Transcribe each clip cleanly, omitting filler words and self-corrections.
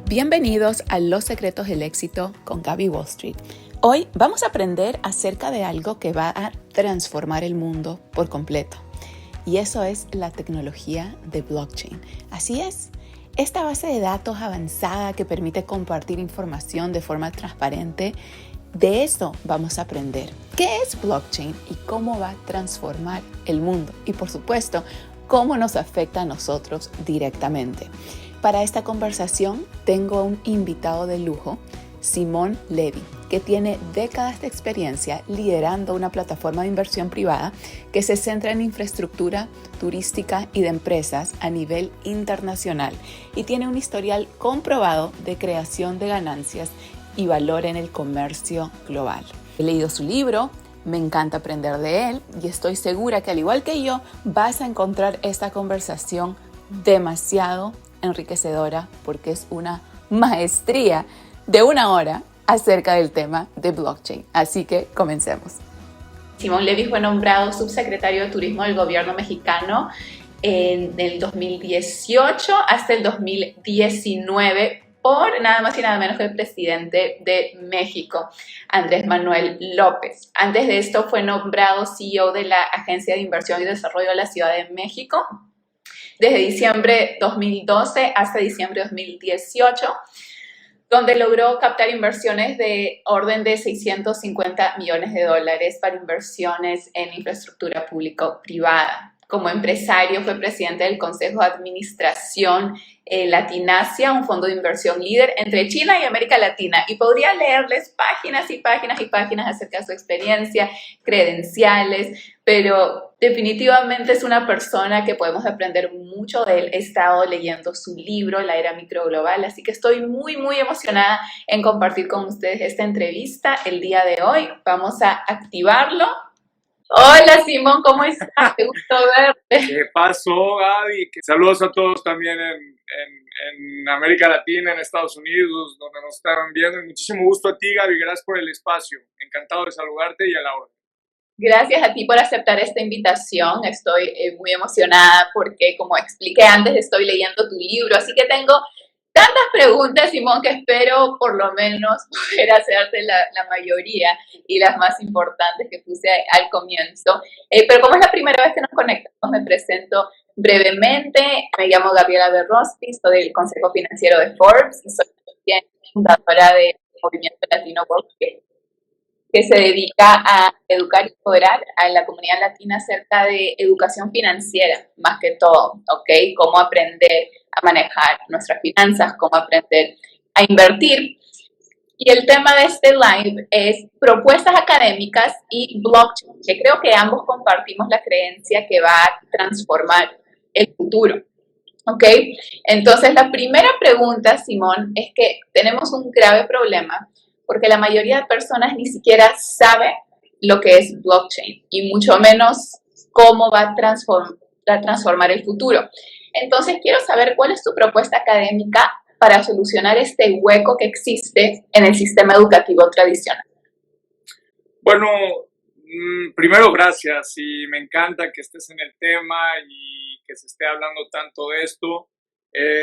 Bienvenidos a Los Secretos del Éxito con Gaby Wall Street. Hoy vamos a aprender acerca de algo que va a transformar el mundo por completo. Y eso es la tecnología de blockchain. Así es, esta base de datos avanzada que permite compartir información de forma transparente, de eso vamos a aprender. ¿Qué es blockchain y cómo va a transformar el mundo? Y por supuesto, cómo nos afecta a nosotros directamente. Para esta conversación tengo un invitado de lujo, Simón Levy, que tiene décadas de experiencia liderando una plataforma de inversión privada que se centra en infraestructura turística y de empresas a nivel internacional y tiene un historial comprobado de creación de ganancias y valor en el comercio global. He leído su libro, me encanta aprender de él y estoy segura que al igual que yo vas a encontrar esta conversación demasiado enriquecedora porque es una maestría de 1 hora acerca del tema de blockchain. Así que comencemos. Simón Levy fue nombrado subsecretario de Turismo del gobierno mexicano del 2018 hasta el 2019 por nada más y nada menos que el presidente de México, Andrés Manuel López. Antes de esto fue nombrado CEO de la Agencia de Inversión y Desarrollo de la Ciudad de México desde diciembre 2012 hasta diciembre 2018, donde logró captar inversiones de orden de $650 millones para inversiones en infraestructura público-privada. Como empresario fue presidente del Consejo de Administración Latinasia, un fondo de inversión líder entre China y América Latina. Y podría leerles páginas y páginas y páginas acerca de su experiencia, credenciales, pero definitivamente es una persona que podemos aprender mucho de él. He estado leyendo su libro, La Era Microglobal, así que estoy muy emocionada en compartir con ustedes esta entrevista el día de hoy. Vamos a activarlo. Hola Simón, ¿cómo estás? Qué gusto verte. ¿Qué pasó, Gaby? Saludos a todos también en América Latina, en Estados Unidos, donde nos están viendo. Muchísimo gusto a ti, Gaby. Gracias por el espacio. Encantado de saludarte y a la hora. Gracias a ti por aceptar esta invitación. Estoy muy emocionada porque, como expliqué antes, estoy leyendo tu libro, así que tengo tantas preguntas, Simón, que espero por lo menos poder hacerte la mayoría y las más importantes que puse al comienzo. Pero como es la primera vez que nos conectamos, me presento brevemente. Me llamo Gabriela Berrosti, soy del Consejo Financiero de Forbes y soy también fundadora del Movimiento Latino World, que se dedica a educar y empoderar a la comunidad latina acerca de educación financiera, más que todo, ¿ok? Cómo aprender a manejar nuestras finanzas, cómo aprender a invertir. Y el tema de este live es propuestas académicas y blockchain, que creo que ambos compartimos la creencia que va a transformar el futuro. ¿Ok? Entonces, la primera pregunta, Simón, es que tenemos un grave problema porque la mayoría de personas ni siquiera sabe lo que es blockchain y mucho menos cómo va a transformar el futuro. Entonces, quiero saber cuál es tu propuesta académica para solucionar este hueco que existe en el sistema educativo tradicional. Bueno, primero gracias y me encanta que estés en el tema y que se esté hablando tanto de esto.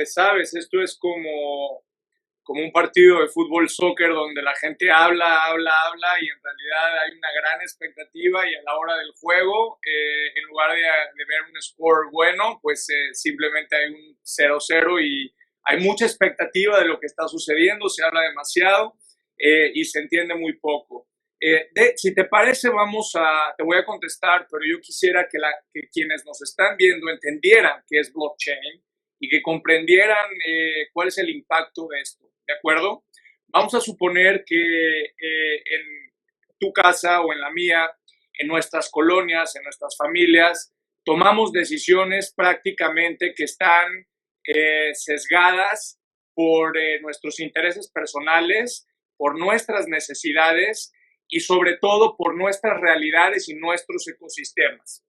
Sabes, esto es como un partido de fútbol, soccer, donde la gente habla y en realidad hay una gran expectativa y a la hora del juego, en lugar de ver un score bueno, pues simplemente hay un 0-0 y hay mucha expectativa de lo que está sucediendo, se habla demasiado y se entiende muy poco. Si te parece, te voy a contestar, pero yo quisiera que quienes nos están viendo entendieran qué es blockchain y que comprendieran cuál es el impacto de esto, ¿de acuerdo? Vamos a suponer que en tu casa o en la mía, en nuestras colonias, en nuestras familias, tomamos decisiones prácticamente que están sesgadas por nuestros intereses personales, por nuestras necesidades y sobre todo por nuestras realidades y nuestros ecosistemas.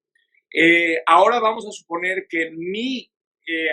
Ahora vamos a suponer que mi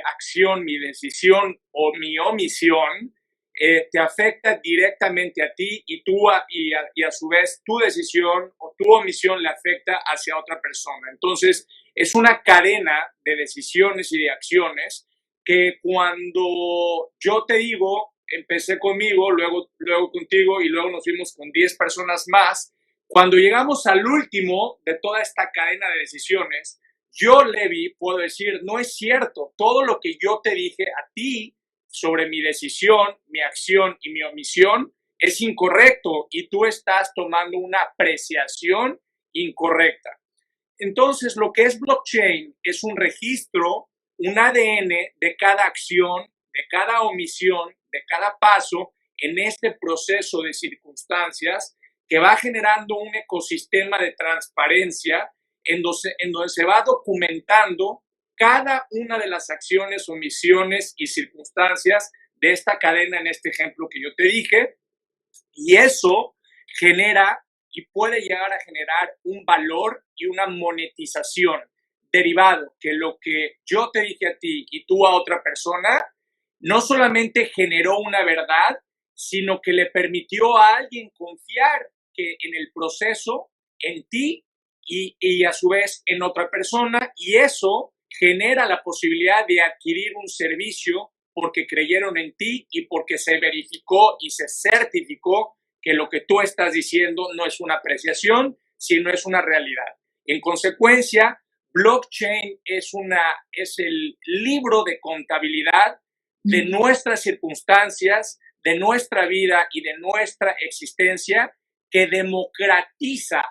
acción, mi decisión o mi omisión te afecta directamente a ti y a su vez tu decisión o tu omisión le afecta hacia otra persona. Entonces es una cadena de decisiones y de acciones que cuando yo te digo empecé conmigo, luego contigo y luego nos fuimos con 10 personas más. Cuando llegamos al último de toda esta cadena de decisiones, yo, Levi, puedo decir, no es cierto, todo lo que yo te dije a ti sobre mi decisión, mi acción y mi omisión es incorrecto y tú estás tomando una apreciación incorrecta. Entonces, lo que es blockchain es un registro, un ADN de cada acción, de cada omisión, de cada paso en este proceso de circunstancias que va generando un ecosistema de transparencia en donde se va documentando cada una de las acciones, omisiones y circunstancias de esta cadena, en este ejemplo que yo te dije, y eso genera y puede llegar a generar un valor y una monetización derivado que lo que yo te dije a ti y tú a otra persona no solamente generó una verdad, sino que le permitió a alguien confiar que en el proceso, en ti y a su vez en otra persona, y eso genera la posibilidad de adquirir un servicio porque creyeron en ti y porque se verificó y se certificó que lo que tú estás diciendo no es una apreciación, sino es una realidad. En consecuencia, blockchain es el libro de contabilidad de nuestras circunstancias, de nuestra vida y de nuestra existencia, que democratiza,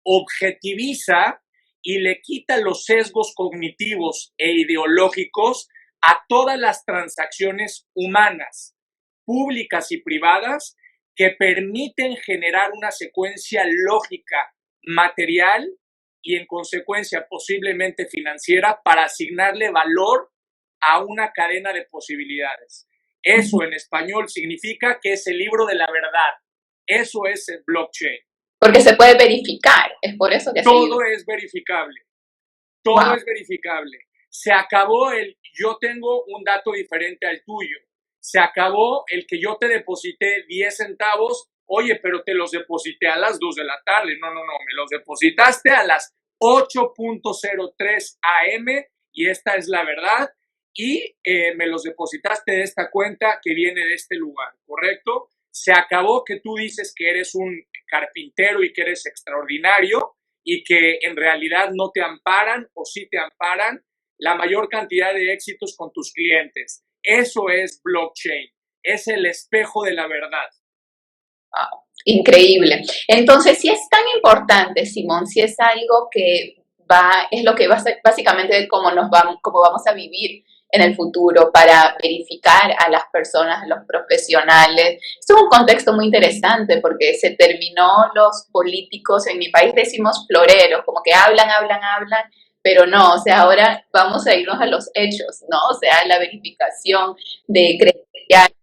objetiviza y le quita los sesgos cognitivos e ideológicos a todas las transacciones humanas, públicas y privadas, que permiten generar una secuencia lógica, material y en consecuencia posiblemente financiera para asignarle valor a una cadena de posibilidades. Eso en español significa que es el libro de la verdad. Eso es el blockchain. Porque se puede verificar, es por eso que todo es verificable. Todo Wow. es verificable. Se acabó el yo tengo un dato diferente al tuyo. Se acabó el que yo te deposité 10 centavos. Oye, pero te los deposité a las 2 de la tarde. No, me los depositaste a las 8:03 AM y esta es la verdad. Y me los depositaste de esta cuenta que viene de este lugar, ¿correcto? Se acabó que tú dices que eres un carpintero y que eres extraordinario y que en realidad no te amparan o sí te amparan la mayor cantidad de éxitos con tus clientes. Eso es blockchain, es el espejo de la verdad. Wow. Increíble. Entonces, si es tan importante, Simón, si es algo que es lo que va a ser básicamente cómo vamos a vivir en el futuro para verificar a las personas, a los profesionales. Esto es un contexto muy interesante porque se terminó los políticos, en mi país decimos floreros, como que hablan, pero no, o sea, ahora vamos a irnos a los hechos, ¿no? O sea, la verificación de credenciales.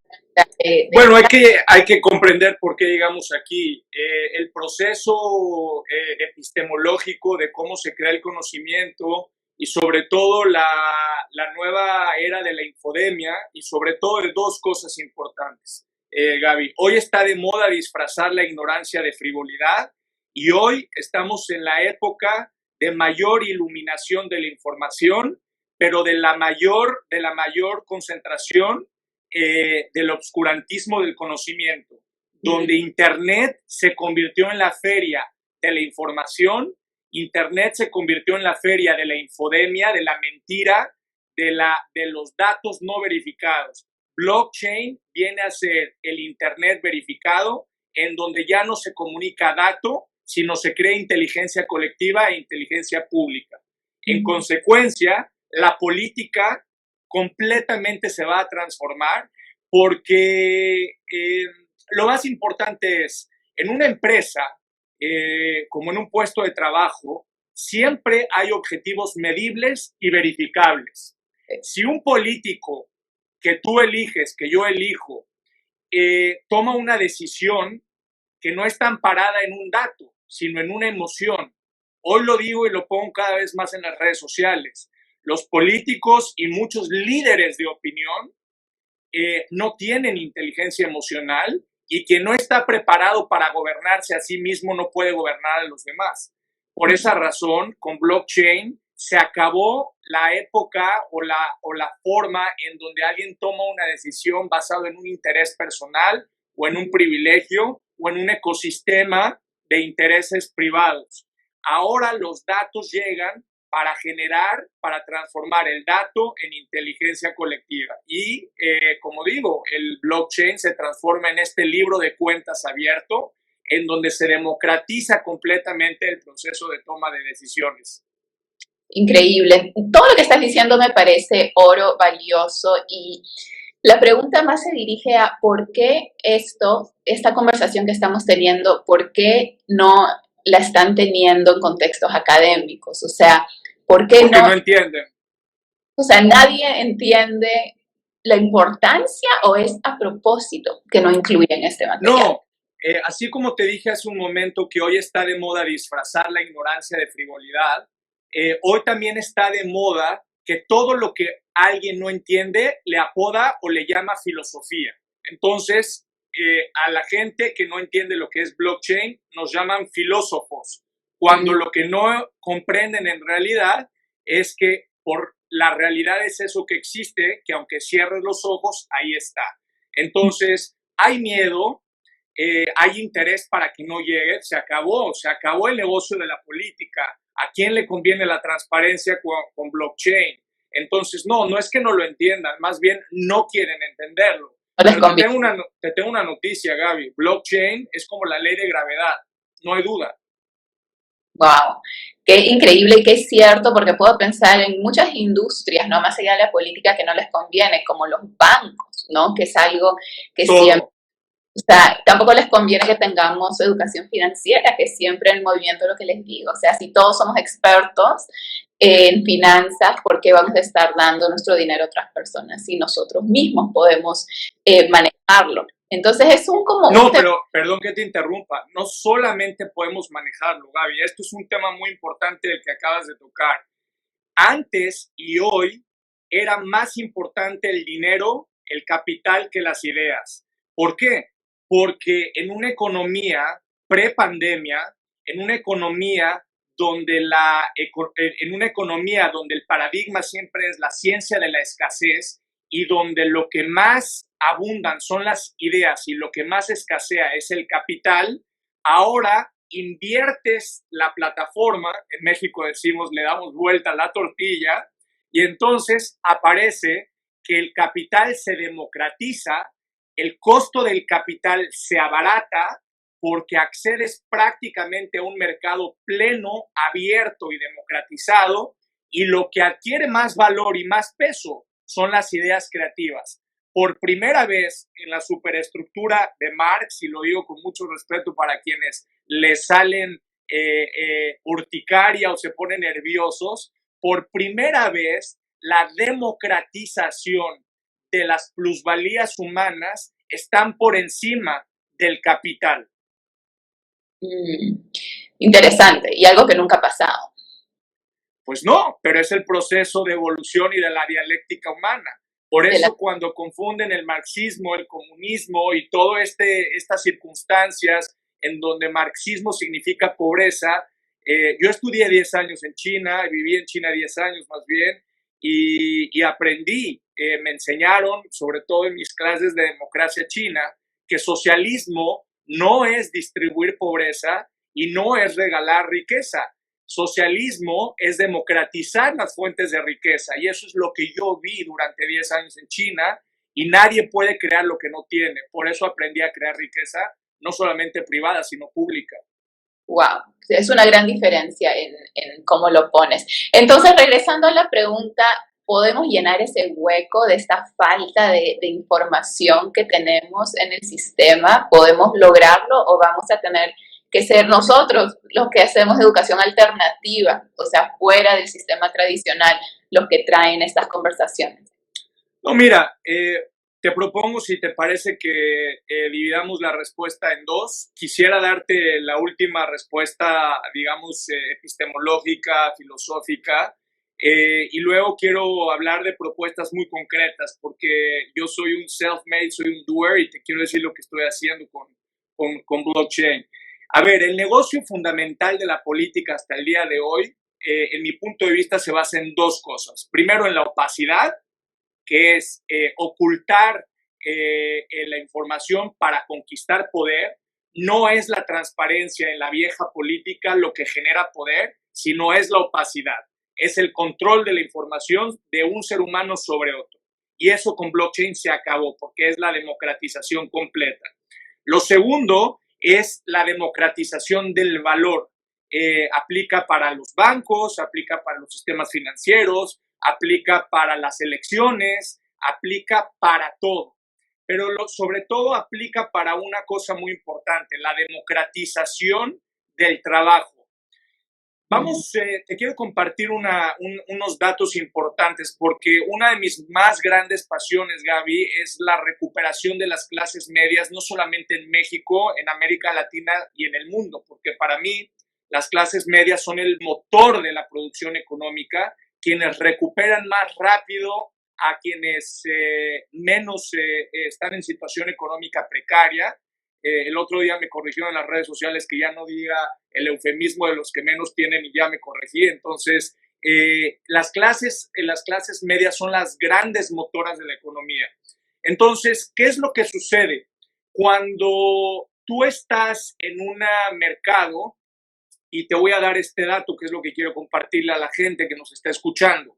Bueno, hay que comprender por qué llegamos aquí. El proceso epistemológico de cómo se crea el conocimiento y sobre todo la nueva era de la infodemia y sobre todo de dos cosas importantes, Gaby. Hoy está de moda disfrazar la ignorancia de frivolidad y hoy estamos en la época de mayor iluminación de la información, pero de la mayor concentración del obscurantismo del conocimiento, donde Internet se convirtió en la feria de la información, Internet se convirtió en la feria de la infodemia, de la mentira, de los datos no verificados. Blockchain viene a ser el Internet verificado, en donde ya no se comunica dato, sino se crea inteligencia colectiva e inteligencia pública. En consecuencia, la política completamente se va a transformar porque lo más importante es, en una empresa, como en un puesto de trabajo, siempre hay objetivos medibles y verificables. Si un político que tú eliges, que yo elijo, toma una decisión que no está amparada en un dato, sino en una emoción, hoy lo digo y lo pongo cada vez más en las redes sociales, los políticos y muchos líderes de opinión no tienen inteligencia emocional y quien no está preparado para gobernarse a sí mismo no puede gobernar a los demás. Por esa razón, con blockchain se acabó la época o la forma en donde alguien toma una decisión basado en un interés personal o en un privilegio o en un ecosistema de intereses privados. Ahora los datos llegan para transformar el dato en inteligencia colectiva. Y como digo, el blockchain se transforma en este libro de cuentas abierto en donde se democratiza completamente el proceso de toma de decisiones. Increíble. Todo lo que estás diciendo me parece oro valioso y la pregunta más se dirige a por qué esta conversación que estamos teniendo, por qué no la están teniendo en contextos académicos. O sea, ¿por qué Porque no? no entienden. O sea, nadie entiende la importancia o es a propósito que no incluyen este material. No, así como te dije hace un momento que hoy está de moda disfrazar la ignorancia de frivolidad, hoy también está de moda que todo lo que alguien no entiende le apoda o le llama filosofía. Entonces, a la gente que no entiende lo que es blockchain nos llaman filósofos, cuando lo que no comprenden en realidad es que por la realidad es eso que existe, que aunque cierres los ojos, ahí está. Entonces, hay miedo, hay interés para que no llegue, se acabó el negocio de la política. ¿A quién le conviene la transparencia con blockchain? Entonces, no es que no lo entiendan, más bien no quieren entenderlo. Pero te tengo una noticia, Gaby. Blockchain es como la ley de gravedad, no hay duda. Wow, qué increíble y qué cierto, porque puedo pensar en muchas industrias, no más allá de la política, que no les conviene, como los bancos, ¿no? Que es algo que Todo. siempre, o sea, tampoco les conviene que tengamos educación financiera, que es siempre el movimiento lo que les digo. O sea, si todos somos expertos en finanzas, ¿por qué vamos a estar dando nuestro dinero a otras personas si nosotros mismos podemos manejarlo? Entonces es pero perdón que te interrumpa, no solamente podemos manejarlo, Gaby, esto es un tema muy importante del que acabas de tocar. Antes y hoy era más importante el dinero, el capital que las ideas. ¿Por qué? Porque en una economía pre-pandemia, en una economía donde el paradigma siempre es la ciencia de la escasez y donde lo que más abundan son las ideas y lo que más escasea es el capital, ahora inviertes la plataforma, en México decimos le damos vuelta a la tortilla, y entonces aparece que el capital se democratiza, el costo del capital se abarata porque accedes prácticamente a un mercado pleno, abierto y democratizado, y lo que adquiere más valor y más peso son las ideas creativas. Por primera vez en la superestructura de Marx, y lo digo con mucho respeto para quienes le salen urticaria o se ponen nerviosos, por primera vez la democratización de las plusvalías humanas están por encima del capital. Interesante, y algo que nunca ha pasado. Pues no, pero es el proceso de evolución y de la dialéctica humana. Por eso cuando confunden el marxismo, el comunismo y todas estas circunstancias en donde marxismo significa pobreza, yo estudié 10 años en China, viví en China 10 años más bien, y aprendí, me enseñaron, sobre todo en mis clases de democracia china, que socialismo no es distribuir pobreza y no es regalar riqueza. Socialismo es democratizar las fuentes de riqueza, y eso es lo que yo vi durante 10 años en China, y nadie puede crear lo que no tiene. Por eso aprendí a crear riqueza, no solamente privada, sino pública. Wow, es una gran diferencia en cómo lo pones. Entonces, regresando a la pregunta, ¿podemos llenar ese hueco de esta falta de información que tenemos en el sistema? ¿Podemos lograrlo o vamos a tener que ser nosotros los que hacemos educación alternativa, o sea, fuera del sistema tradicional, los que traen estas conversaciones? No, mira, te propongo, si te parece, que dividamos la respuesta en dos. Quisiera darte la última respuesta, digamos, epistemológica, filosófica, y luego quiero hablar de propuestas muy concretas, porque yo soy un self-made, soy un doer, y te quiero decir lo que estoy haciendo con blockchain. A ver, el negocio fundamental de la política hasta el día de hoy en mi punto de vista, se basa en dos cosas. Primero, en la opacidad, que es ocultar la información para conquistar poder. No es la transparencia en la vieja política lo que genera poder, sino es la opacidad. Es el control de la información de un ser humano sobre otro. Y eso con blockchain se acabó porque es la democratización completa. Lo segundo es la democratización del valor. Aplica para los bancos, aplica para los sistemas financieros, aplica para las elecciones, aplica para todo. Pero sobre todo aplica para una cosa muy importante, la democratización del trabajo. Te quiero compartir unos datos importantes porque una de mis más grandes pasiones, Gaby, es la recuperación de las clases medias, no solamente en México, en América Latina y en el mundo, porque para mí las clases medias son el motor de la producción económica, quienes recuperan más rápido a quienes menos están en situación económica precaria. El otro día me corrigieron en las redes sociales que ya no diga el eufemismo de los que menos tienen y ya me corregí. Entonces, las clases medias son las grandes motoras de la economía. Entonces, ¿qué es lo que sucede? Cuando tú estás en un mercado, y te voy a dar este dato, que es lo que quiero compartirle a la gente que nos está escuchando,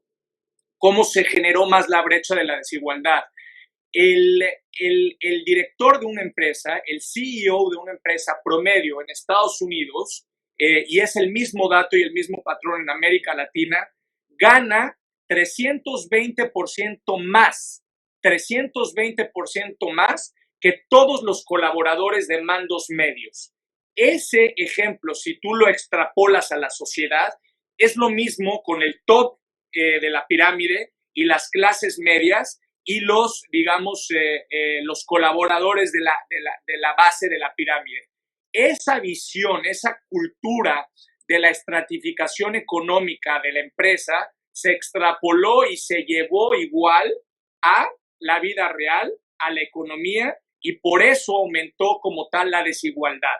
cómo se generó más la brecha de la desigualdad. El director de una empresa, el CEO de una empresa promedio en Estados Unidos, y es el mismo dato y el mismo patrón en América Latina, gana 320% más que todos los colaboradores de mandos medios. Ese ejemplo, si tú lo extrapolas a la sociedad, es lo mismo con el top de la pirámide y las clases medias y los, digamos, los colaboradores de la base de la pirámide. Esa visión, esa cultura de la estratificación económica de la empresa se extrapoló y se llevó igual a la vida real, a la economía, y por eso aumentó como tal la desigualdad.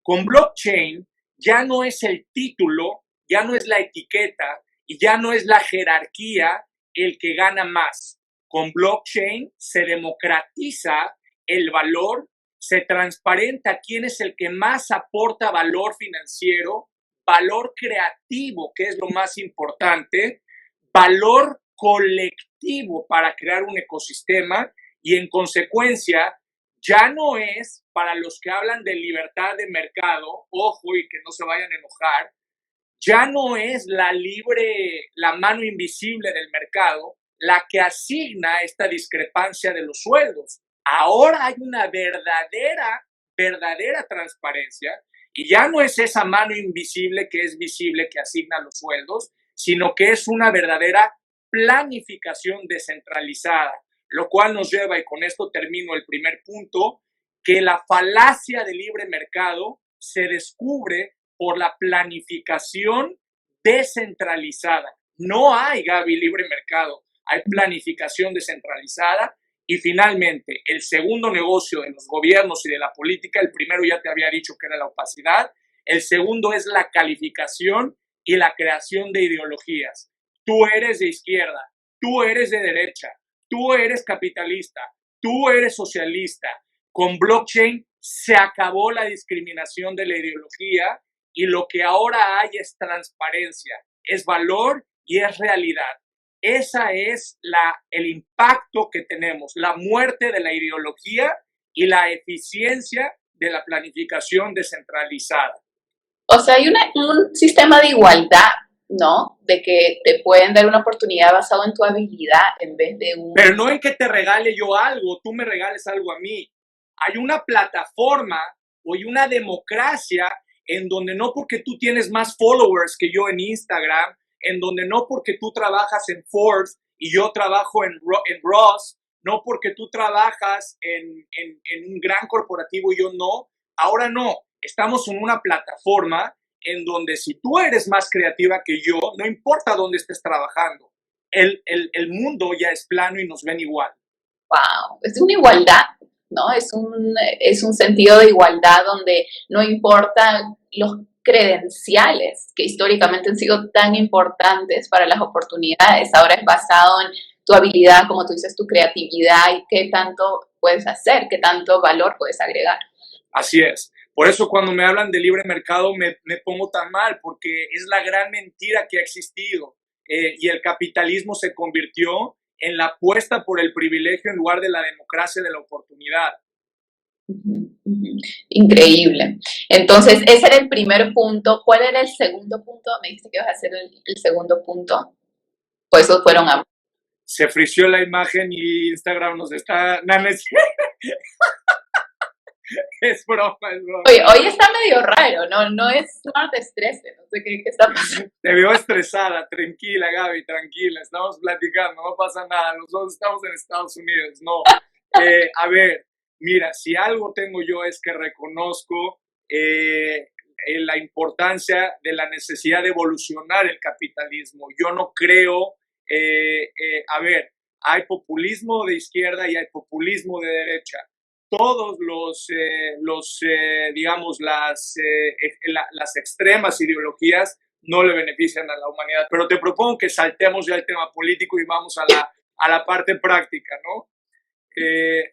Con blockchain ya no es el título, ya no es la etiqueta y ya no es la jerarquía el que gana más. Con blockchain se democratiza el valor, se transparenta quién es el que más aporta valor financiero, valor creativo, que es lo más importante, valor colectivo para crear un ecosistema y en consecuencia ya no es para los que hablan de libertad de mercado, ojo y que no se vayan a enojar, ya no es la mano invisible del mercado la que asigna esta discrepancia de los sueldos. Ahora hay una verdadera transparencia y ya no es esa mano invisible que es visible que asigna los sueldos, sino que es una verdadera planificación descentralizada, lo cual nos lleva, y con esto termino el primer punto, que la falacia del libre mercado se descubre por la planificación descentralizada. No hay, Gaby, libre mercado, hay planificación descentralizada. Y finalmente, el segundo negocio de los gobiernos y de la política, el primero ya te había dicho que era la opacidad, el segundo es la calificación y la creación de ideologías. Tú eres de izquierda, tú eres de derecha, tú eres capitalista, tú eres socialista. Con blockchain se acabó la discriminación de la ideología y lo que ahora hay es transparencia, es valor y es realidad. Esa es el impacto que tenemos, la muerte de la ideología y la eficiencia de la planificación descentralizada. O sea, hay un sistema de igualdad, ¿no? De que te pueden dar una oportunidad basado en tu habilidad en vez de un... Pero no en que te regale yo algo, tú me regales algo a mí. Hay una plataforma o hay una democracia en donde no porque tú tienes más followers que yo en Instagram, en donde no porque tú trabajas en Forbes y yo trabajo en Ross, no porque tú trabajas en un gran corporativo y yo no, ahora no, estamos en una plataforma en donde si tú eres más creativa que yo, no importa dónde estés trabajando, el mundo ya es plano y nos ven igual. Wow, es una igualdad, ¿no? Es un sentido de igualdad donde no importa credenciales que históricamente han sido tan importantes para las oportunidades. Ahora es basado en tu habilidad, como tú dices, tu creatividad y qué tanto puedes hacer, qué tanto valor puedes agregar. Así es. Por eso cuando me hablan de libre mercado me pongo tan mal, porque es la gran mentira que ha existido. Y el capitalismo se convirtió en la apuesta por el privilegio en lugar de la democracia de la oportunidad. Increíble. Entonces, ese era el primer punto. ¿Cuál era el segundo punto? Me dijiste que ibas a hacer el segundo punto. Pues esos fueron ambos. Se frició la imagen y Instagram nos está... No, no es... es broma, es broma. Oye, hoy está medio raro, no es smart estrés, no sé qué está pasando. Te veo estresada, tranquila, Gaby, tranquila, estamos platicando, no pasa nada, nosotros estamos en Estados Unidos, no. A ver, mira, si algo tengo yo es que reconozco la importancia de la necesidad de evolucionar el capitalismo. Yo no creo, a ver, hay populismo de izquierda y hay populismo de derecha. Todos digamos, las extremas ideologías no le benefician a la humanidad. Pero te propongo que saltemos ya el tema político y vamos a la parte práctica, ¿no?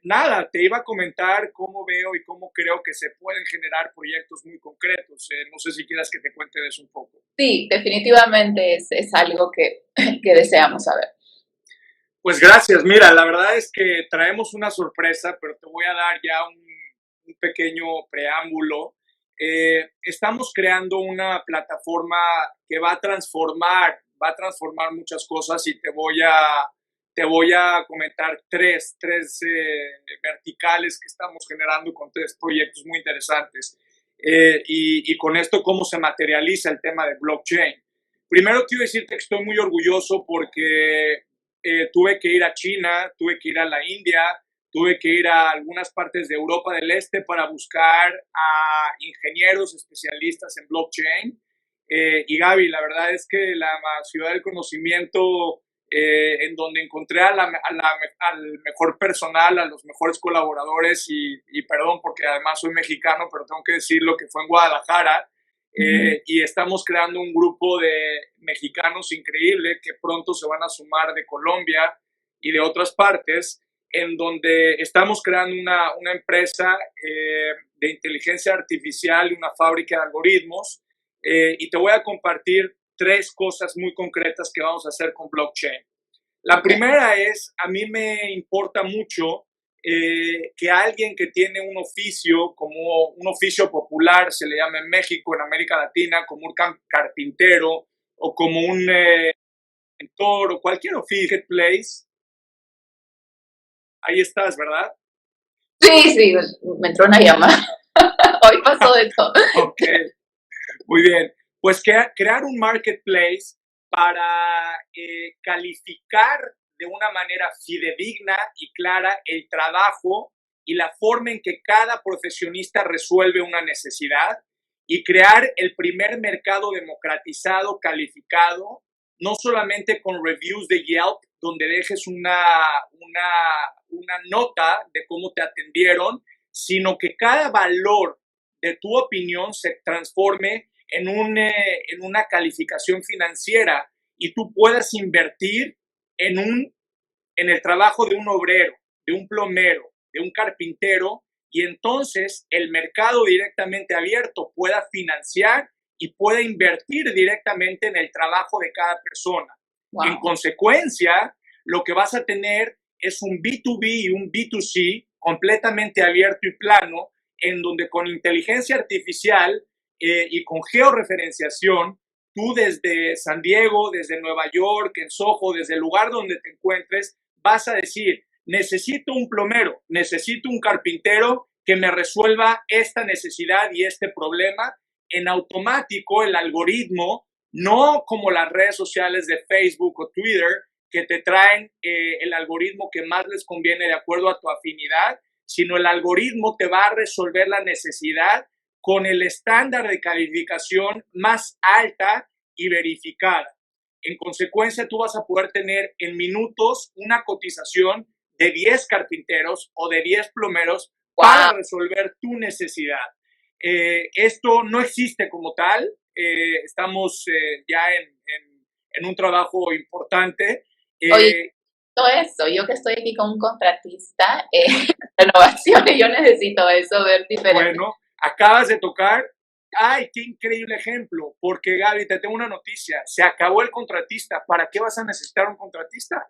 Nada, te iba a comentar cómo veo y cómo creo que se pueden generar proyectos muy concretos. No sé si quieras que te cuente de eso un poco. Sí, definitivamente es algo que deseamos saber. Pues gracias. Mira, la verdad es que traemos una sorpresa, pero te voy a dar ya un pequeño preámbulo. Estamos creando una plataforma que va a transformar muchas cosas y te voy a comentar tres verticales que estamos generando con 3 proyectos muy interesantes. Y con esto, cómo se materializa el tema de blockchain. Primero quiero decirte que estoy muy orgulloso porque tuve que ir a China, tuve que ir a la India, tuve que ir a algunas partes de Europa del Este para buscar a ingenieros especialistas en blockchain. Y Gaby, la verdad es que la ciudad del conocimiento, en donde encontré al mejor personal, a los mejores colaboradores, y perdón porque además soy mexicano, pero tengo que decirlo que fue en Guadalajara. Y estamos creando un grupo de mexicanos increíble que pronto se van a sumar de Colombia y de otras partes, en donde estamos creando una empresa de inteligencia artificial y una fábrica de algoritmos. Y te voy a compartir 3 cosas muy concretas que vamos a hacer con blockchain. La primera es, a mí me importa mucho que alguien que tiene un oficio, como un oficio popular, se le llama en México, en América Latina, como un carpintero o como un pintor o cualquier oficio, marketplace, ahí estás, ¿verdad? Sí, me entró una llamada. Hoy pasó de todo. Ok, muy bien. Pues crear un marketplace para calificar de una manera fidedigna y clara el trabajo y la forma en que cada profesionista resuelve una necesidad, y crear el primer mercado democratizado, calificado, no solamente con reviews de Yelp, donde dejes una nota de cómo te atendieron, sino que cada valor de tu opinión se transforme en una calificación financiera y tú puedas invertir en el trabajo de un obrero, de un plomero, de un carpintero, y entonces el mercado directamente abierto pueda financiar y pueda invertir directamente en el trabajo de cada persona. Wow. En consecuencia, lo que vas a tener es un B2B y un B2C completamente abierto y plano, en donde con inteligencia artificial y con georreferenciación, tú desde San Diego, desde Nueva York, en Soho, desde el lugar donde te encuentres, vas a decir, necesito un plomero, necesito un carpintero que me resuelva esta necesidad y este problema. En automático, el algoritmo, no como las redes sociales de Facebook o Twitter, que te traen el algoritmo que más les conviene de acuerdo a tu afinidad, sino el algoritmo te va a resolver la necesidad con el estándar de calificación más alta y verificada. En consecuencia, tú vas a poder tener en minutos una cotización de 10 carpinteros o de 10 plomeros para resolver tu necesidad. Esto no existe como tal. Estamos ya en un trabajo importante. Oye, todo eso, yo que estoy aquí con un contratista, renovaciones, yo necesito eso, ver diferente. Bueno, acabas de tocar. ¡Ay, qué increíble ejemplo! Porque, Gaby, te tengo una noticia. Se acabó el contratista. ¿Para qué vas a necesitar un contratista?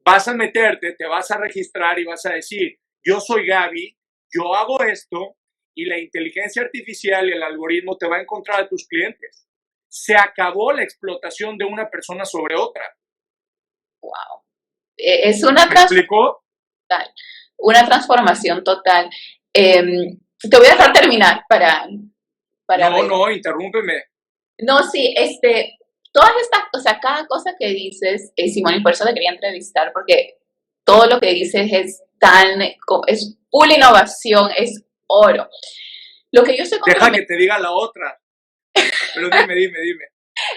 Vas a meterte, te vas a registrar y vas a decir, yo soy Gaby, yo hago esto, y la inteligencia artificial y el algoritmo te va a encontrar a tus clientes. Se acabó la explotación de una persona sobre otra. Wow. Es una ¿Me explicó? una transformación total. Te voy a dejar terminar para No, ver. no, interrúmpeme. No, sí, todas estas, o sea, cada cosa que dices, Simón, y por eso te quería entrevistar, porque todo lo que dices es full innovación, es oro. Lo que yo estoy Deja que te diga la otra. Pero dime.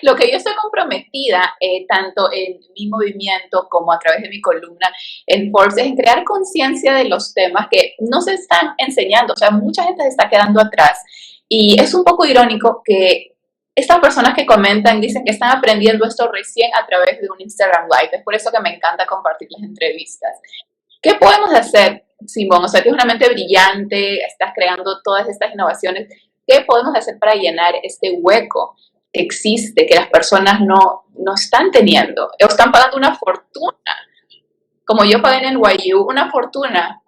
Lo que yo estoy comprometida, tanto en mi movimiento como a través de mi columna en Forbes, es en crear conciencia de los temas que no se están enseñando. O sea, mucha gente se está quedando atrás. Y es un poco irónico que estas personas que comentan dicen que están aprendiendo esto recién a través de un Instagram Live. Es por eso que me encanta compartir las entrevistas. ¿Qué podemos hacer, Simón? O sea, tienes una mente brillante, estás creando todas estas innovaciones. ¿Qué podemos hacer para llenar este hueco que existe, que las personas no están teniendo? O están pagando una fortuna. Como yo pagué en NYU, una fortuna.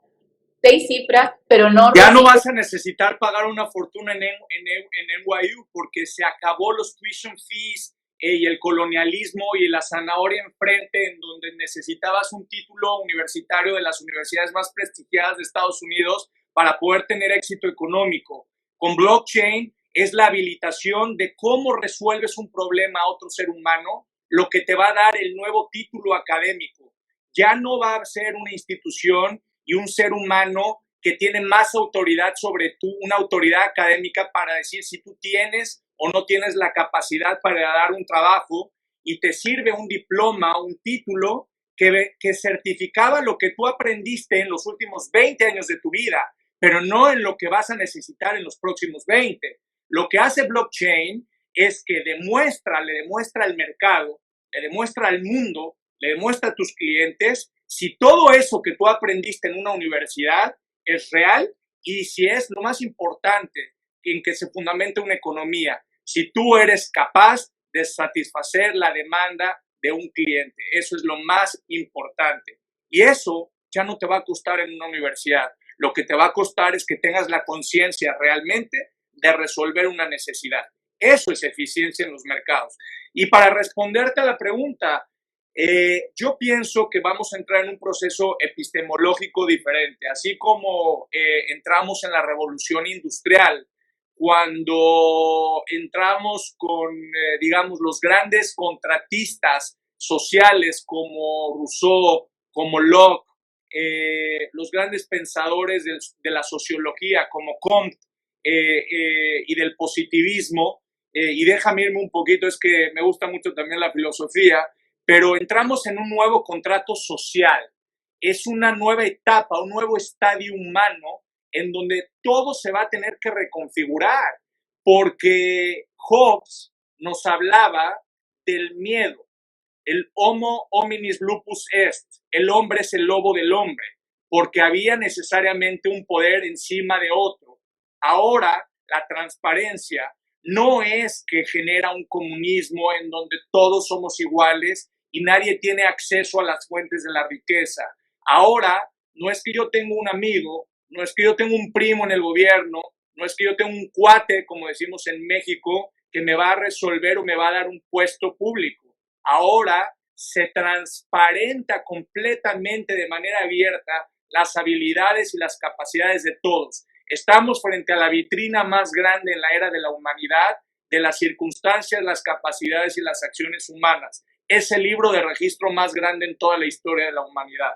6 cifras, pero no... Ya no vas a necesitar pagar una fortuna en NYU porque se acabó los tuition fees y el colonialismo y la zanahoria enfrente, en donde necesitabas un título universitario de las universidades más prestigiadas de Estados Unidos para poder tener éxito económico. Con blockchain es la habilitación de cómo resuelves un problema a otro ser humano, lo que te va a dar el nuevo título académico. Ya no va a ser una institución y un ser humano que tiene más autoridad sobre una autoridad académica para decir si tú tienes o no tienes la capacidad para dar un trabajo, y te sirve un diploma, un título que certificaba lo que tú aprendiste en los últimos 20 años de tu vida, pero no en lo que vas a necesitar en los próximos 20. Lo que hace blockchain es que le demuestra al mercado, le demuestra al mundo, le demuestra a tus clientes si todo eso que tú aprendiste en una universidad es real, y si es lo más importante, en que se fundamenta una economía, si tú eres capaz de satisfacer la demanda de un cliente. Eso es lo más importante. Y eso ya no te va a costar en una universidad. Lo que te va a costar es que tengas la conciencia realmente de resolver una necesidad. Eso es eficiencia en los mercados. Y para responderte a la pregunta, yo pienso que vamos a entrar en un proceso epistemológico diferente, así como entramos en la revolución industrial, cuando entramos con, digamos, los grandes contratistas sociales como Rousseau, como Locke, los grandes pensadores de la sociología como Comte y del positivismo, y déjame irme un poquito, es que me gusta mucho también la filosofía, pero entramos en un nuevo contrato social. Es una nueva etapa, un nuevo estadio humano en donde todo se va a tener que reconfigurar, porque Hobbes nos hablaba del miedo. El homo hominis lupus est, el hombre es el lobo del hombre, porque había necesariamente un poder encima de otro. Ahora, la transparencia no es que genera un comunismo en donde todos somos iguales y nadie tiene acceso a las fuentes de la riqueza. Ahora, no es que yo tengo un amigo, no es que yo tengo un primo en el gobierno, no es que yo tengo un cuate, como decimos en México, que me va a resolver o me va a dar un puesto público. Ahora se transparenta completamente de manera abierta las habilidades y las capacidades de todos. Estamos frente a la vitrina más grande en la era de la humanidad, de las circunstancias, las capacidades y las acciones humanas. Es el libro de registro más grande en toda la historia de la humanidad.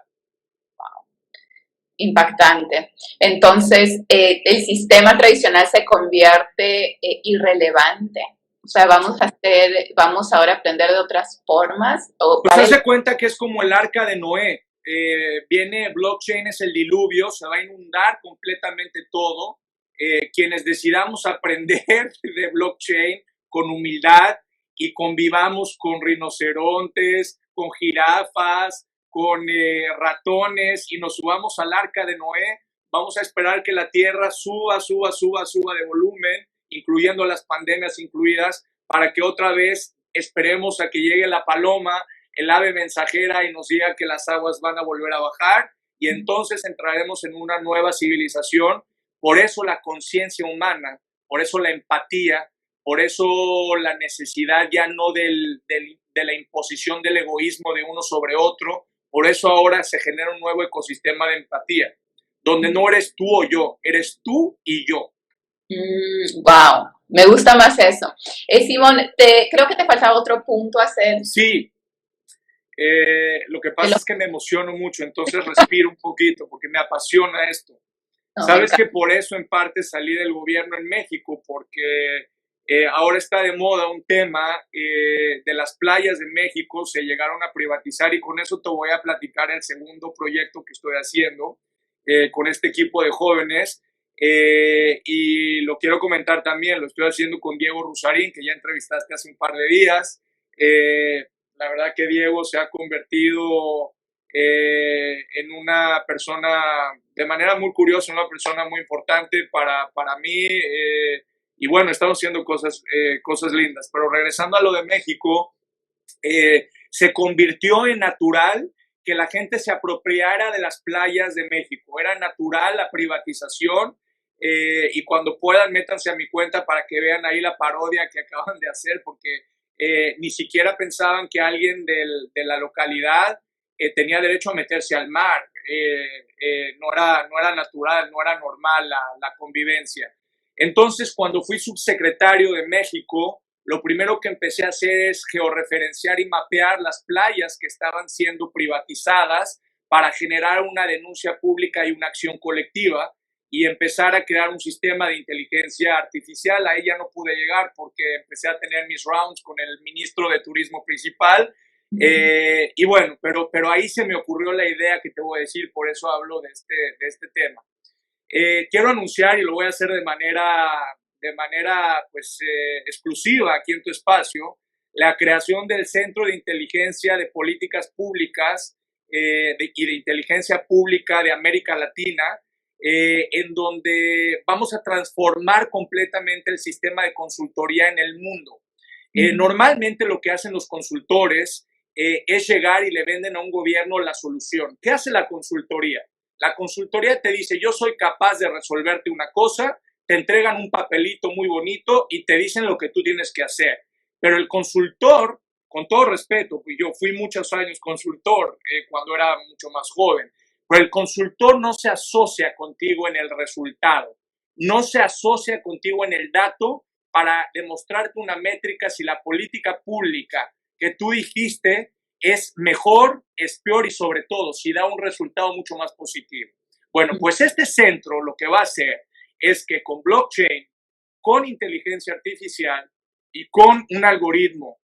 Impactante. Entonces, el sistema tradicional se convierte irrelevante. O sea, vamos ahora a aprender de otras formas. Pues se hace cuenta que es como el arca de Noé. Viene blockchain, es el diluvio, se va a inundar completamente todo. quienes decidamos aprender de blockchain con humildad y convivamos con rinocerontes, con jirafas, con ratones y nos subamos al arca de Noé, vamos a esperar que la Tierra suba de volumen, incluyendo las pandemias incluidas, para que otra vez esperemos a que llegue la paloma, el ave mensajera y nos diga que las aguas van a volver a bajar y entonces entraremos en una nueva civilización. Por eso la conciencia humana, por eso la empatía, por eso la necesidad ya no de la imposición del egoísmo de uno sobre otro, por eso ahora se genera un nuevo ecosistema de empatía, donde no eres tú o yo, eres tú y yo. Wow, me gusta más eso. Simón, creo que te faltaba otro punto a hacer. Sí, lo que pasa es que me emociono mucho, entonces respiro un poquito porque me apasiona esto. No, Sabes que por eso en parte salí del gobierno en México, porque ahora está de moda un tema de las playas de México, se llegaron a privatizar y con eso te voy a platicar el segundo proyecto que estoy haciendo con este equipo de jóvenes y lo quiero comentar también, lo estoy haciendo con Diego Rusarín, que ya entrevistaste hace un par de días. La verdad que Diego se ha convertido en una persona, de manera muy curiosa, una persona muy importante para mí y bueno, estamos haciendo cosas lindas, pero regresando a lo de México, se convirtió en natural que la gente se apropiara de las playas de México, era natural la privatización y cuando puedan métanse a mi cuenta para que vean ahí la parodia que acaban de hacer, porque ni siquiera pensaban que alguien de la localidad tenía derecho a meterse al mar, no era natural, no era normal la convivencia. Entonces, cuando fui subsecretario de México, lo primero que empecé a hacer es georreferenciar y mapear las playas que estaban siendo privatizadas para generar una denuncia pública y una acción colectiva y empezar a crear un sistema de inteligencia artificial. Ahí ya no pude llegar porque empecé a tener mis rounds con el ministro de Turismo principal. Y bueno, pero ahí se me ocurrió la idea que te voy a decir, por eso hablo de este tema. Quiero anunciar, y lo voy a hacer de manera pues, exclusiva aquí en tu espacio, la creación del Centro de Inteligencia de Políticas Públicas y de Inteligencia Pública de América Latina, en donde vamos a transformar completamente el sistema de consultoría en el mundo. Normalmente lo que hacen los consultores es llegar y le venden a un gobierno la solución. ¿Qué hace la consultoría? La consultoría te dice, yo soy capaz de resolverte una cosa, te entregan un papelito muy bonito y te dicen lo que tú tienes que hacer. Pero el consultor, con todo respeto, pues yo fui muchos años consultor cuando era mucho más joven, pero el consultor no se asocia contigo en el resultado, no se asocia contigo en el dato para demostrarte una métrica si la política pública que tú dijiste es mejor, es peor y sobre todo si da un resultado mucho más positivo. Bueno, pues este centro lo que va a hacer es que con blockchain, con inteligencia artificial y con un algoritmo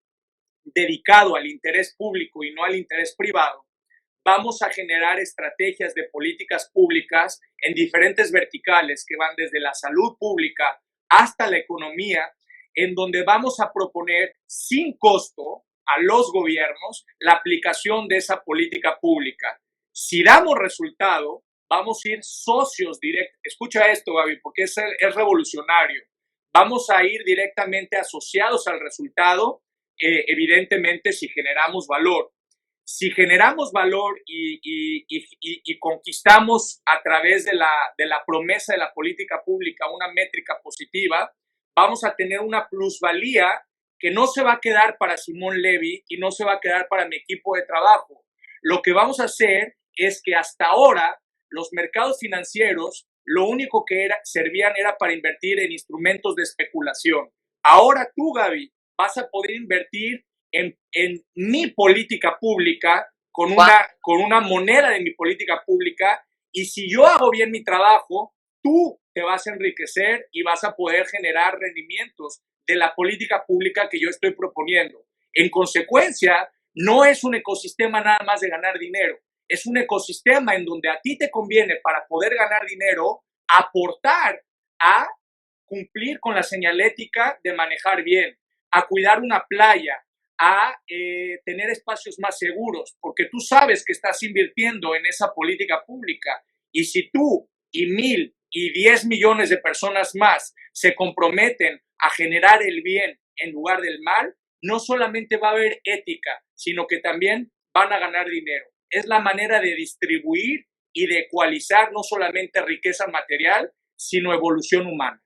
dedicado al interés público y no al interés privado, vamos a generar estrategias de políticas públicas en diferentes verticales que van desde la salud pública hasta la economía, en donde vamos a proponer sin costo a los gobiernos la aplicación de esa política pública. Si damos resultado, vamos a ir socios directos. Escucha esto, Gaby, porque es revolucionario. Vamos a ir directamente asociados al resultado, evidentemente, si generamos valor. Si generamos valor y conquistamos a través de la promesa de la política pública una métrica positiva, vamos a tener una plusvalía que no se va a quedar para Simón Levy y no se va a quedar para mi equipo de trabajo. Lo que vamos a hacer es que hasta ahora los mercados financieros lo único que servían era para invertir en instrumentos de especulación. Ahora tú, Gaby, vas a poder invertir en mi política pública con una moneda de mi política pública y si yo hago bien mi trabajo, tú te vas a enriquecer y vas a poder generar rendimientos de la política pública que yo estoy proponiendo. En consecuencia, no es un ecosistema nada más de ganar dinero, es un ecosistema en donde a ti te conviene para poder ganar dinero aportar a cumplir con la señalética de manejar bien, a cuidar una playa, a tener espacios más seguros, porque tú sabes que estás invirtiendo en esa política pública. Y si tú y 10 millones de personas más se comprometen a generar el bien en lugar del mal, no solamente va a haber ética, sino que también van a ganar dinero. Es la manera de distribuir y de ecualizar no solamente riqueza material, sino evolución humana.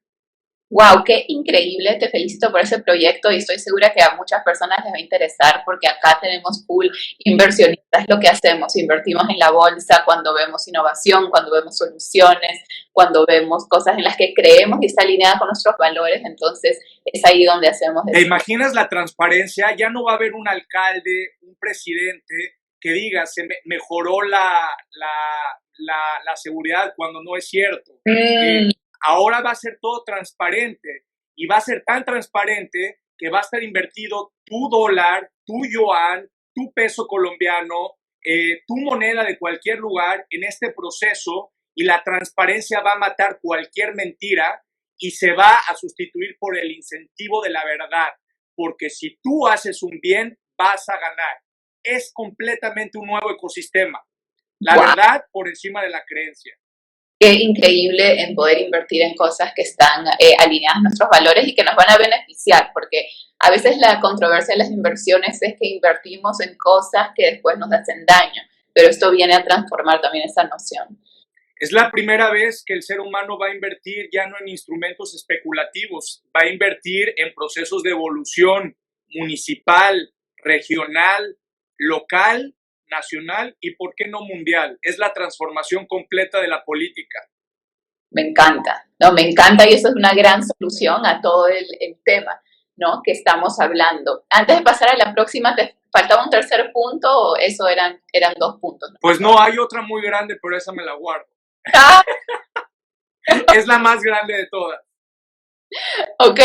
Wow, qué increíble, te felicito por ese proyecto y estoy segura que a muchas personas les va a interesar porque acá tenemos full inversionistas, lo que hacemos, invertimos en la bolsa cuando vemos innovación, cuando vemos soluciones, cuando vemos cosas en las que creemos y está alineada con nuestros valores, entonces es ahí donde hacemos ¿Te eso. imaginas la transparencia? Ya no va a haber un alcalde, un presidente que diga se mejoró la seguridad cuando no es cierto. Ahora va a ser todo transparente y va a ser tan transparente que va a estar invertido tu dólar, tu yuan, tu peso colombiano, tu moneda de cualquier lugar en este proceso, y la transparencia va a matar cualquier mentira y se va a sustituir por el incentivo de la verdad, porque si tú haces un bien, vas a ganar. Es completamente un nuevo ecosistema. La verdad por encima de la creencia. Qué increíble en poder invertir en cosas que están alineadas a nuestros valores y que nos van a beneficiar, porque a veces la controversia de las inversiones es que invertimos en cosas que después nos hacen daño, pero esto viene a transformar también esa noción. Es la primera vez que el ser humano va a invertir ya no en instrumentos especulativos, va a invertir en procesos de evolución municipal, regional, local, nacional y, ¿por qué no, mundial? Es la transformación completa de la política. Me encanta, ¿no? Me encanta y eso es una gran solución a todo el tema, ¿no? Que estamos hablando. Antes de pasar a la próxima, ¿te faltaba un tercer punto o eso eran 2 puntos? ¿No? Pues no, hay otra muy grande, pero esa me la guardo. Es la más grande de todas. Ok,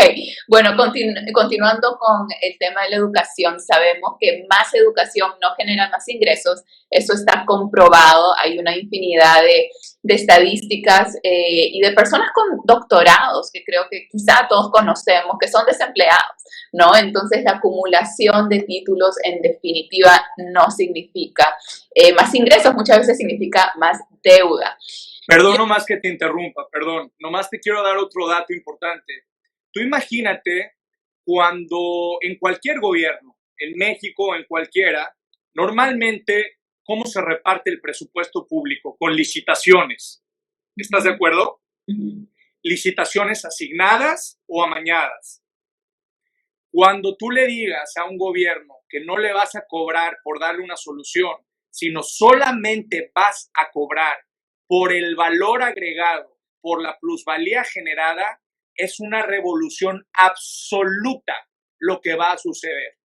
bueno, continuando con el tema de la educación, sabemos que más educación no genera más ingresos, eso está comprobado, hay una infinidad de estadísticas y de personas con doctorados que creo que quizá todos conocemos, que son desempleados, ¿no? Entonces la acumulación de títulos en definitiva no significa más ingresos, muchas veces significa más deuda. Perdón, nomás que te interrumpa, perdón. Nomás te quiero dar otro dato importante. Tú imagínate cuando en cualquier gobierno, en México o en cualquiera, normalmente, ¿cómo se reparte el presupuesto público? Con licitaciones. ¿Estás de acuerdo? Licitaciones asignadas o amañadas. Cuando tú le digas a un gobierno que no le vas a cobrar por darle una solución, sino solamente vas a cobrar por el valor agregado, por la plusvalía generada, es una revolución absoluta lo que va a suceder.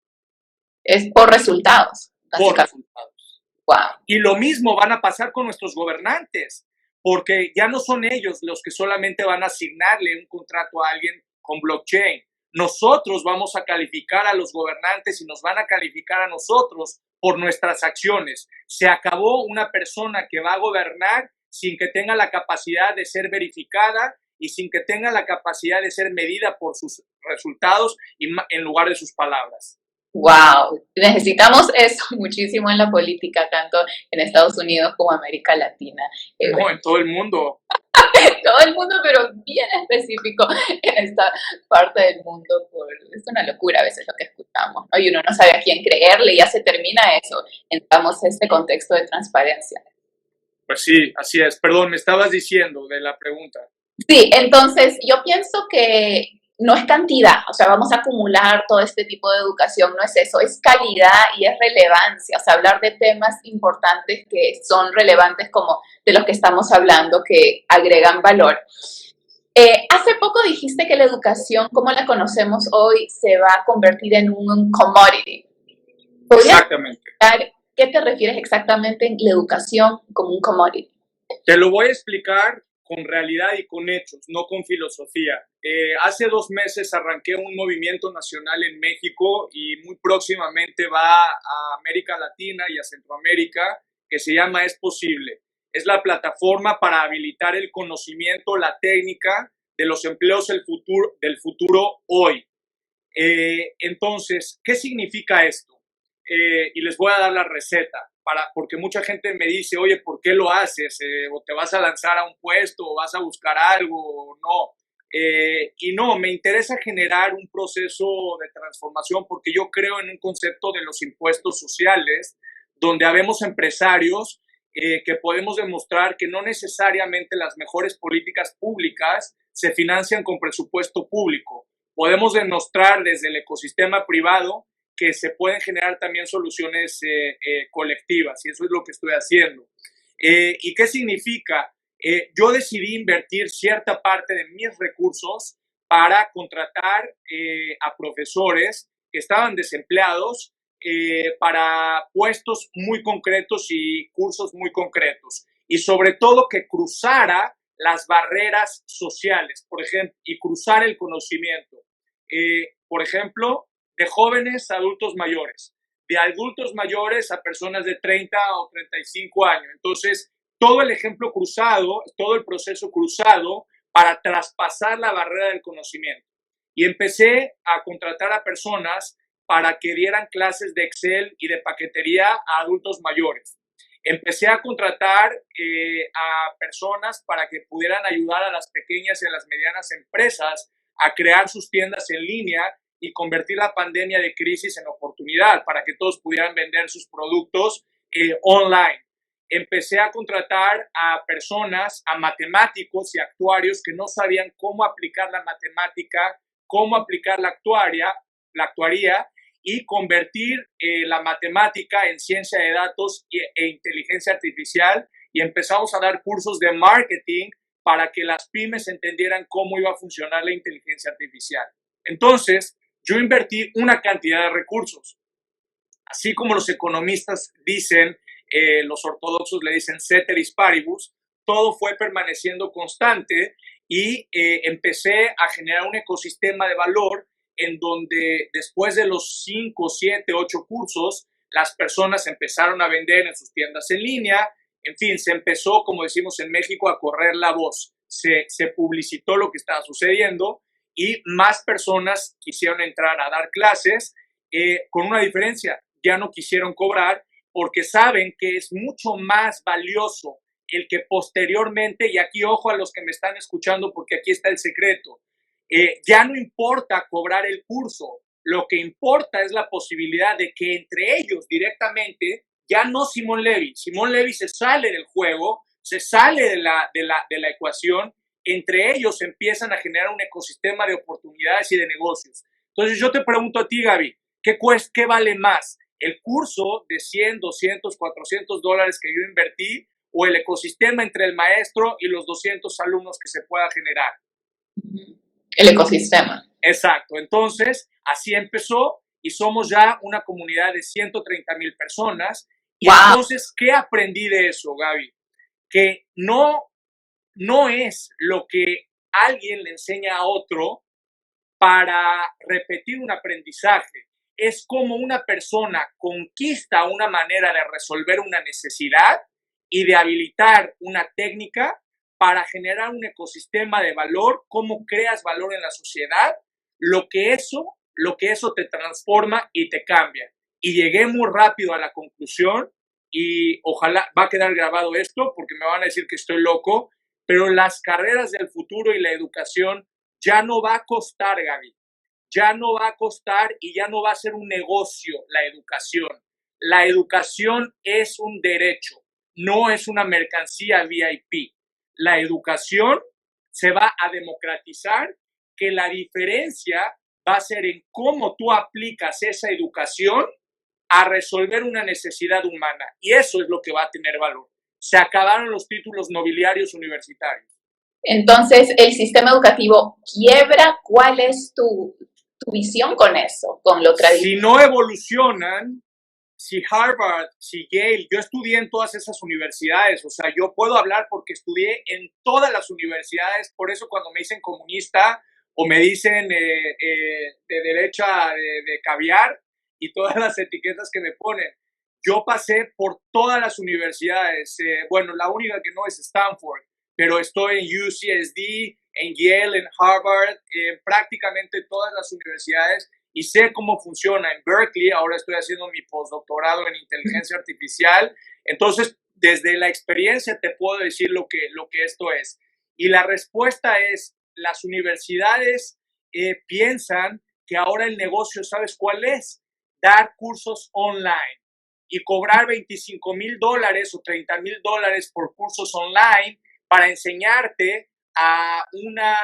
Es por resultados. Por resultados. Wow. Y lo mismo van a pasar con nuestros gobernantes, porque ya no son ellos los que solamente van a asignarle un contrato a alguien con blockchain. Nosotros vamos a calificar a los gobernantes y nos van a calificar a nosotros por nuestras acciones. Se acabó una persona que va a gobernar sin que tenga la capacidad de ser verificada y sin que tenga la capacidad de ser medida por sus resultados y en lugar de sus palabras. Wow, necesitamos eso muchísimo en la política, tanto en Estados Unidos como América Latina. No, en todo el mundo. Todo el mundo, pero bien específico en esta parte del mundo. Es una locura a veces lo que escuchamos, ¿no? Y uno no sabe a quién creerle y ya se termina eso. Entramos en este contexto de transparencia. Pues sí, así es. Perdón, me estabas diciendo de la pregunta. Sí, entonces yo pienso que no es cantidad, o sea, vamos a acumular todo este tipo de educación, no es eso, es calidad y es relevancia, o sea, hablar de temas importantes que son relevantes como de los que estamos hablando, que agregan valor. Hace poco dijiste que la educación, como la conocemos hoy, se va a convertir en un commodity. Exactamente. ¿Qué te refieres exactamente en la educación como un commodity? Te lo voy a explicar con realidad y con hechos, no con filosofía. Hace 2 meses arranqué un movimiento nacional en México y muy próximamente va a América Latina y a Centroamérica, que se llama Es Posible. Es la plataforma para habilitar el conocimiento, la técnica, de los empleos del futuro hoy. Entonces, ¿qué significa esto? Y les voy a dar la receta, porque mucha gente me dice, oye, ¿por qué lo haces? ¿O te vas a lanzar a un puesto? ¿O vas a buscar algo? ¿O no? Y no, me interesa generar un proceso de transformación porque yo creo en un concepto de los impuestos sociales, donde habemos empresarios que podemos demostrar que no necesariamente las mejores políticas públicas se financian con presupuesto público. Podemos demostrar desde el ecosistema privado que se pueden generar también soluciones colectivas, y eso es lo que estoy haciendo. ¿Y qué significa? Yo decidí invertir cierta parte de mis recursos para contratar a profesores que estaban desempleados para puestos muy concretos y cursos muy concretos. Y sobre todo que cruzara las barreras sociales, por ejemplo, y cruzar el conocimiento. Por ejemplo, de jóvenes a adultos mayores, de adultos mayores a personas de 30 o 35 años. Entonces, todo el ejemplo cruzado, todo el proceso cruzado para traspasar la barrera del conocimiento. Y empecé a contratar a personas para que dieran clases de Excel y de paquetería a adultos mayores. Empecé a contratar a personas para que pudieran ayudar a las pequeñas y a las medianas empresas a crear sus tiendas en línea y convertir la pandemia de crisis en oportunidad para que todos pudieran vender sus productos online. Empecé a contratar a personas, a matemáticos y actuarios que no sabían cómo aplicar la matemática, cómo aplicar la actuaría y convertir la matemática en ciencia de datos e inteligencia artificial, y empezamos a dar cursos de marketing para que las pymes entendieran cómo iba a funcionar la inteligencia artificial. Entonces, yo invertí una cantidad de recursos. Así como los economistas dicen, los ortodoxos le dicen ceteris paribus, todo fue permaneciendo constante y empecé a generar un ecosistema de valor en donde después de los 5, 7, 8 cursos, las personas empezaron a vender en sus tiendas en línea. En fin, se empezó, como decimos en México, a correr la voz. Se publicitó lo que estaba sucediendo y más personas quisieron entrar a dar clases, con una diferencia: ya no quisieron cobrar porque saben que es mucho más valioso el que posteriormente, y aquí ojo a los que me están escuchando porque aquí está el secreto, ya no importa cobrar el curso, lo que importa es la posibilidad de que entre ellos directamente, ya no Simón Levy se sale del juego, se sale de la ecuación, entre ellos empiezan a generar un ecosistema de oportunidades y de negocios. Entonces yo te pregunto a ti, Gaby, ¿qué vale más? ¿El curso de 100, 200, 400 dólares que yo invertí o el ecosistema entre el maestro y los 200 alumnos que se pueda generar? El ecosistema. Exacto. Entonces, así empezó y somos ya una comunidad de 130,000 personas. Y wow. Entonces, ¿qué aprendí de eso, Gaby? Que no es lo que alguien le enseña a otro para repetir un aprendizaje. Es como una persona conquista una manera de resolver una necesidad y de habilitar una técnica para generar un ecosistema de valor, cómo creas valor en la sociedad, lo que eso te transforma y te cambia. Y llegué muy rápido a la conclusión, y ojalá va a quedar grabado esto porque me van a decir que estoy loco, pero las carreras del futuro y la educación ya no va a costar, Gaby. Ya no va a costar y ya no va a ser un negocio la educación. La educación es un derecho, no es una mercancía VIP. La educación se va a democratizar, que la diferencia va a ser en cómo tú aplicas esa educación a resolver una necesidad humana. Y eso es lo que va a tener valor. Se acabaron los títulos nobiliarios universitarios. Entonces, el sistema educativo quiebra. ¿Cuál es tu visión con eso, con lo tradicional? Si no evolucionan, si Harvard, si Yale, yo estudié en todas esas universidades, o sea, yo puedo hablar porque estudié en todas las universidades, por eso cuando me dicen comunista o me dicen de derecha de caviar y todas las etiquetas que me ponen, yo pasé por todas las universidades, bueno, la única que no es Stanford, pero estoy en UCSD, en Yale, en Harvard, en prácticamente todas las universidades y sé cómo funciona. En Berkeley, ahora estoy haciendo mi postdoctorado en inteligencia artificial. Entonces, desde la experiencia te puedo decir lo que esto es. Y la respuesta es, las universidades piensan que ahora el negocio, ¿sabes cuál es? Dar cursos online y cobrar $25,000 o $30,000 por cursos online para enseñarte a una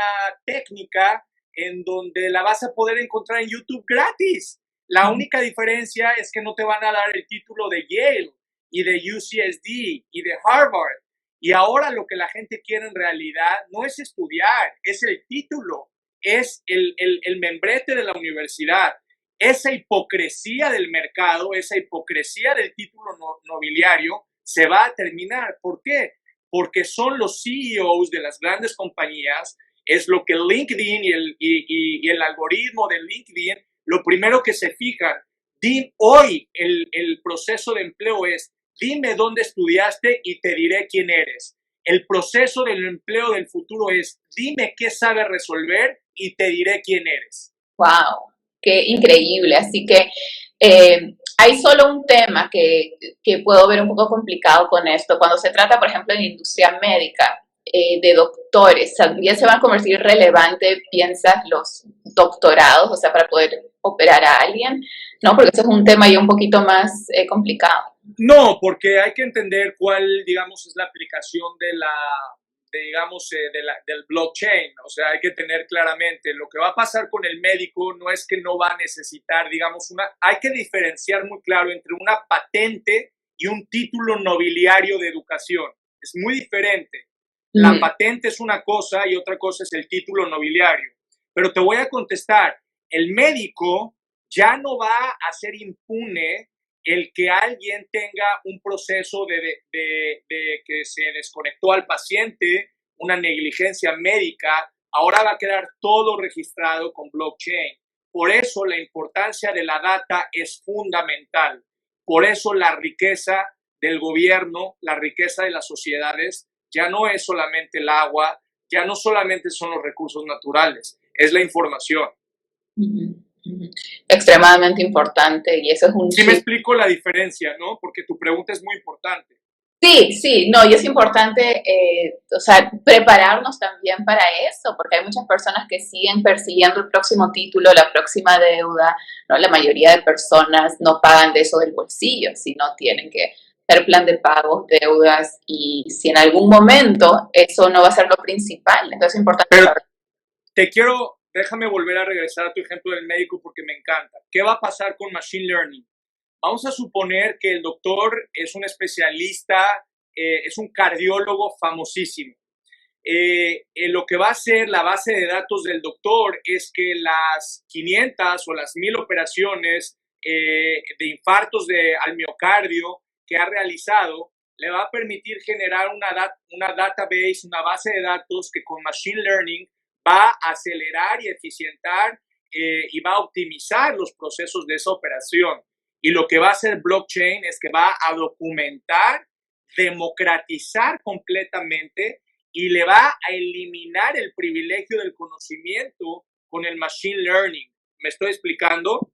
técnica en donde la vas a poder encontrar en YouTube gratis. La única diferencia es que no te van a dar el título de Yale y de UCSD y de Harvard. Y ahora lo que la gente quiere en realidad no es estudiar, es el título, es el membrete de la universidad. Esa hipocresía del mercado, esa hipocresía del título nobiliario se va a terminar. ¿Por qué? Porque son los CEOs de las grandes compañías, es lo que LinkedIn y el algoritmo de LinkedIn, lo primero que se fijan. Hoy el proceso de empleo es, dime dónde estudiaste y te diré quién eres. El proceso del empleo del futuro es, dime qué sabes resolver y te diré quién eres. ¡Wow! ¡Qué increíble! Así que hay solo un tema que puedo ver un poco complicado con esto. Cuando se trata, por ejemplo, de industria médica, de doctores, ¿también se van a convertir relevante, piensas, los doctorados, o sea, para poder operar a alguien? ¿No? Porque eso es un tema ya un poquito más complicado. No, porque hay que entender cuál, digamos, es la aplicación del blockchain. O sea, hay que tener claramente lo que va a pasar con el médico no es que no va a necesitar, digamos, hay que diferenciar muy claro entre una patente y un título nobiliario de educación. Es muy diferente. La patente es una cosa y otra cosa es el título nobiliario. Pero te voy a contestar, el médico ya no va a ser impune el que alguien tenga un proceso de que se desconectó al paciente, una negligencia médica, ahora va a quedar todo registrado con blockchain. Por eso la importancia de la data es fundamental. Por eso la riqueza del gobierno, la riqueza de las sociedades, ya no es solamente el agua, ya no solamente son los recursos naturales, es la información. Extremadamente importante y eso es un... Sí me explico la diferencia, ¿no? Porque tu pregunta es muy importante. Sí, no, y es importante, o sea, prepararnos también para eso, porque hay muchas personas que siguen persiguiendo el próximo título, la próxima deuda, ¿no? La mayoría de personas no pagan de eso del bolsillo, sino tienen que hacer plan de pagos, deudas, y si en algún momento eso no va a ser lo principal, entonces es importante Pero saber. déjame volver a regresar a tu ejemplo del médico porque me encanta. ¿Qué va a pasar con Machine Learning? Vamos a suponer que el doctor es un especialista, es un cardiólogo famosísimo. Lo que va a hacer la base de datos del doctor es que las 500 o las 1000 operaciones de infartos al miocardio que ha realizado, le va a permitir generar una database, una base de datos que con Machine Learning va a acelerar y eficientar y va a optimizar los procesos de esa operación. Y lo que va a hacer blockchain es que va a documentar, democratizar completamente y le va a eliminar el privilegio del conocimiento con el machine learning. ¿Me estoy explicando?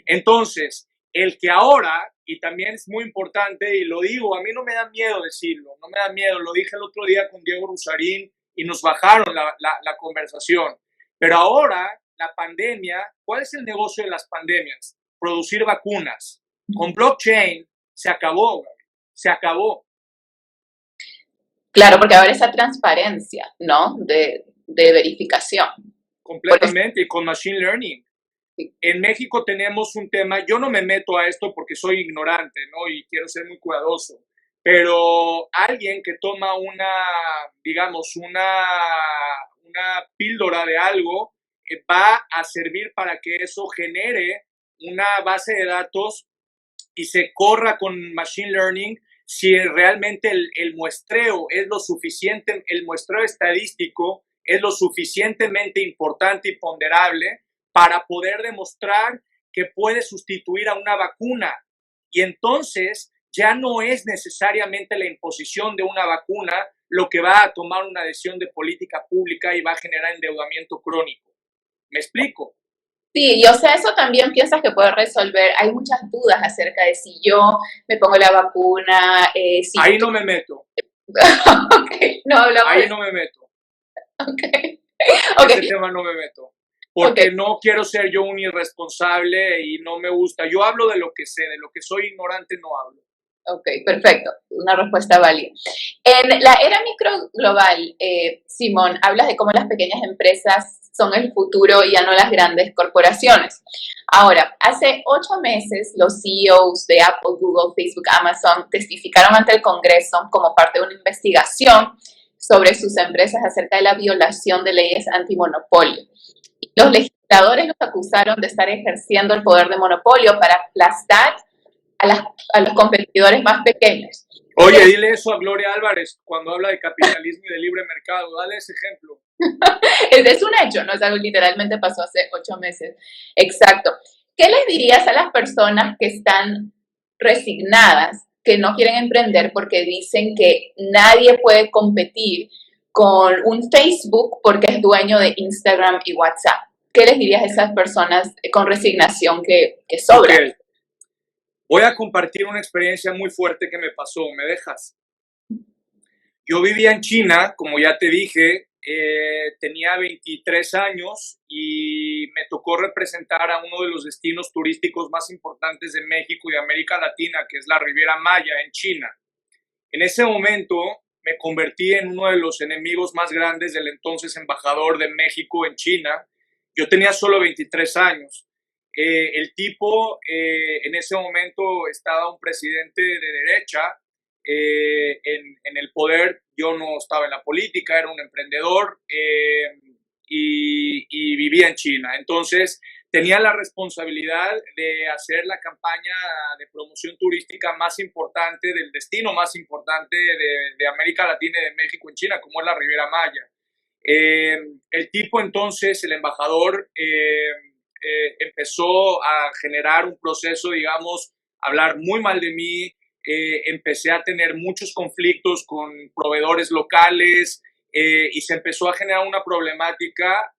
Entonces, el que ahora, y también es muy importante, y lo digo, a mí no me da miedo decirlo, no me da miedo, lo dije el otro día con Diego Rusarín y nos bajaron la conversación. Pero ahora, la pandemia, ¿cuál es el negocio de las pandemias? Producir vacunas. Con blockchain se acabó, se acabó. Claro, porque ahora esa transparencia, ¿no? De verificación. Completamente, y con Machine Learning. En México tenemos un tema, yo no me meto a esto porque soy ignorante, ¿no? Y quiero ser muy cuidadoso, pero alguien que toma digamos, una píldora de algo, va a servir para que eso genere una base de datos y se corra con Machine Learning si realmente el muestreo es lo suficiente, el muestreo estadístico es lo suficientemente importante y ponderable para poder demostrar que puede sustituir a una vacuna. Y entonces ya no es necesariamente la imposición de una vacuna lo que va a tomar una decisión de política pública y va a generar endeudamiento crónico. ¿Me explico? Sí, y o sea, eso también piensas que puede resolver. Hay muchas dudas acerca de si yo me pongo la vacuna, si Ahí tú... no me meto. Ok, no hablamos de Ahí eso. no me meto. Ok, Ese ok, tema no me meto. ok, Porque no quiero ser yo un irresponsable y no me gusta. Yo hablo de lo que sé, de lo que soy ignorante no hablo. ok, perfecto. Una respuesta válida. En la era micro global, Simón, hablas de cómo las pequeñas empresas son el futuro y ya no las grandes corporaciones. Ahora, hace 8 meses los CEOs de Apple, Google, Facebook, Amazon testificaron ante el Congreso como parte de una investigación sobre sus empresas acerca de la violación de leyes antimonopolio. Los legisladores los acusaron de estar ejerciendo el poder de monopolio para aplastar a, las, a los competidores más pequeños. Oye, dile eso a Gloria Álvarez cuando habla de capitalismo y de libre mercado. Dale ese ejemplo. Es un hecho, no es algo literalmente pasó hace 8 meses. Exacto. ¿Qué les dirías a las personas que están resignadas, que no quieren emprender porque dicen que nadie puede competir con un Facebook porque es dueño de Instagram y WhatsApp? ¿Qué les dirías a esas personas con resignación que sobra? Okay. Voy a compartir una experiencia muy fuerte que me pasó. ¿Me dejas? Yo vivía en China, como ya te dije, tenía 23 años y me tocó representar a uno de los destinos turísticos más importantes de México y de América Latina, que es la Riviera Maya en China. En ese momento me convertí en uno de los enemigos más grandes del entonces embajador de México en China. Yo tenía solo 23 años. El tipo, en ese momento estaba un presidente de derecha en el poder. Yo no estaba en la política, era un emprendedor y vivía en China. Entonces tenía la responsabilidad de hacer la campaña de promoción turística más importante, del destino más importante de América Latina y de México en China, como es la Riviera Maya. El tipo entonces, el embajador, empezó a generar un proceso, digamos, hablar muy mal de mí. Empecé a tener muchos conflictos con proveedores locales y se empezó a generar una problemática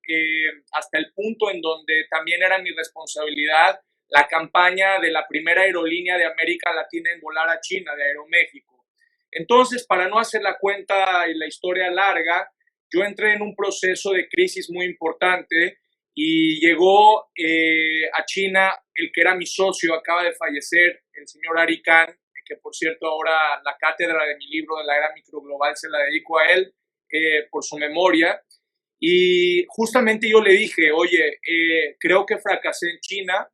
hasta el punto en donde también era mi responsabilidad la campaña de la primera aerolínea de América Latina en volar a China, de Aeroméxico. Entonces, para no hacer la cuenta y la historia larga, yo entré en un proceso de crisis muy importante y llegó a China el que era mi socio, acaba de fallecer, el señor Ari Khan, que por cierto ahora la cátedra de mi libro de la era microglobal se la dedico a él por su memoria. Y justamente yo le dije, oye, creo que fracasé en China,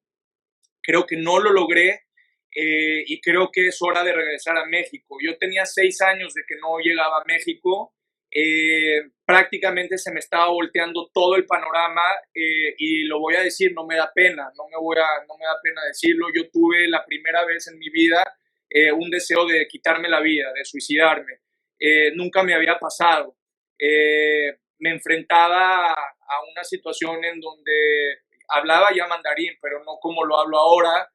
creo que no lo logré y creo que es hora de regresar a México. Yo tenía 6 años de que no llegaba a México. Prácticamente se me estaba volteando todo el panorama y lo voy a decir, no me da pena, no me da pena decirlo. Yo tuve la primera vez en mi vida un deseo de quitarme la vida, de suicidarme. Nunca me había pasado. Me enfrentaba a una situación en donde hablaba ya mandarín, pero no como lo hablo ahora.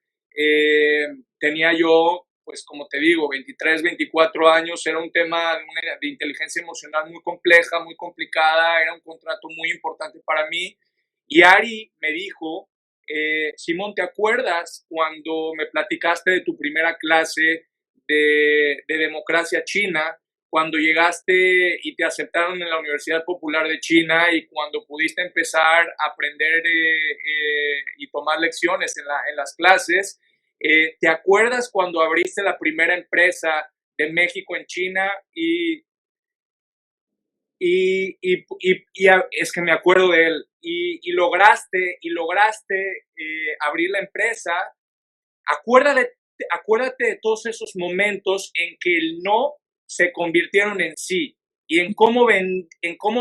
Tenía yo, pues como te digo, 23, 24 años, era un tema de inteligencia emocional muy compleja, muy complicada, era un contrato muy importante para mí. Y Ari me dijo, Simón, ¿te acuerdas cuando me platicaste de tu primera clase de democracia china? Cuando llegaste y te aceptaron en la Universidad Popular de China y cuando pudiste empezar a aprender y tomar lecciones en las clases, ¿te acuerdas cuando abriste la primera empresa de México en China? Es que me acuerdo de él. Y lograste abrir la empresa. Acuérdate de todos esos momentos en que el no se convirtieron en sí y en cómo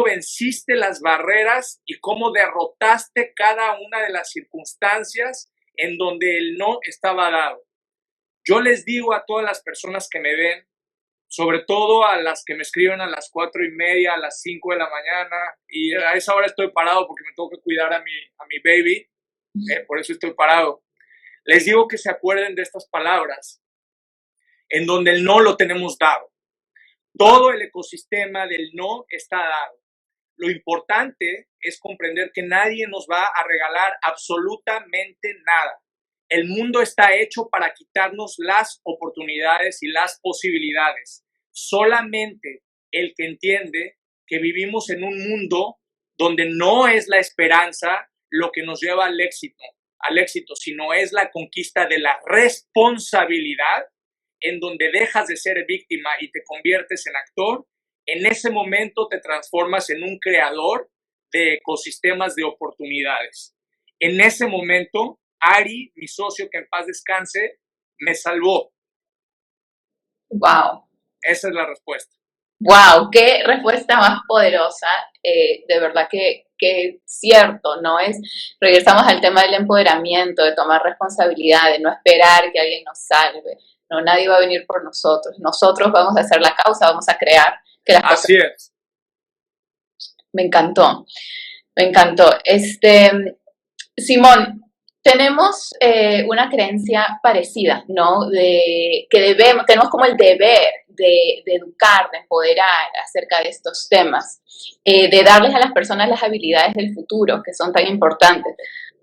venciste las barreras y cómo derrotaste cada una de las circunstancias en donde el no estaba dado. Yo les digo a todas las personas que me ven, sobre todo a las que me escriben a las 4:30, a las 5 de la mañana, y a esa hora estoy parado porque me tengo que cuidar a mi baby, por eso estoy parado. Les digo que se acuerden de estas palabras. en donde el no lo tenemos dado. Todo el ecosistema del no está dado. Lo importante es comprender que nadie nos va a regalar absolutamente nada. El mundo está hecho para quitarnos las oportunidades y las posibilidades. Solamente el que entiende que vivimos en un mundo donde no es la esperanza lo que nos lleva al éxito, sino es la conquista de la responsabilidad, en donde dejas de ser víctima y te conviertes en actor. En ese momento te transformas en un creador de ecosistemas de oportunidades. En ese momento, Ari, mi socio, que en paz descanse, me salvó. Wow. Esa es la respuesta. Wow, qué respuesta más poderosa. De verdad que cierto, ¿no? Regresamos al tema del empoderamiento, de tomar responsabilidad, de no esperar que alguien nos salve. No, nadie va a venir por nosotros. Nosotros vamos a ser la causa, vamos a crear que las cosas. Así es. Me encantó, me encantó. Simón, tenemos una creencia parecida, ¿no? Tenemos como el deber de educar, de empoderar acerca de estos temas, de darles a las personas las habilidades del futuro, que son tan importantes.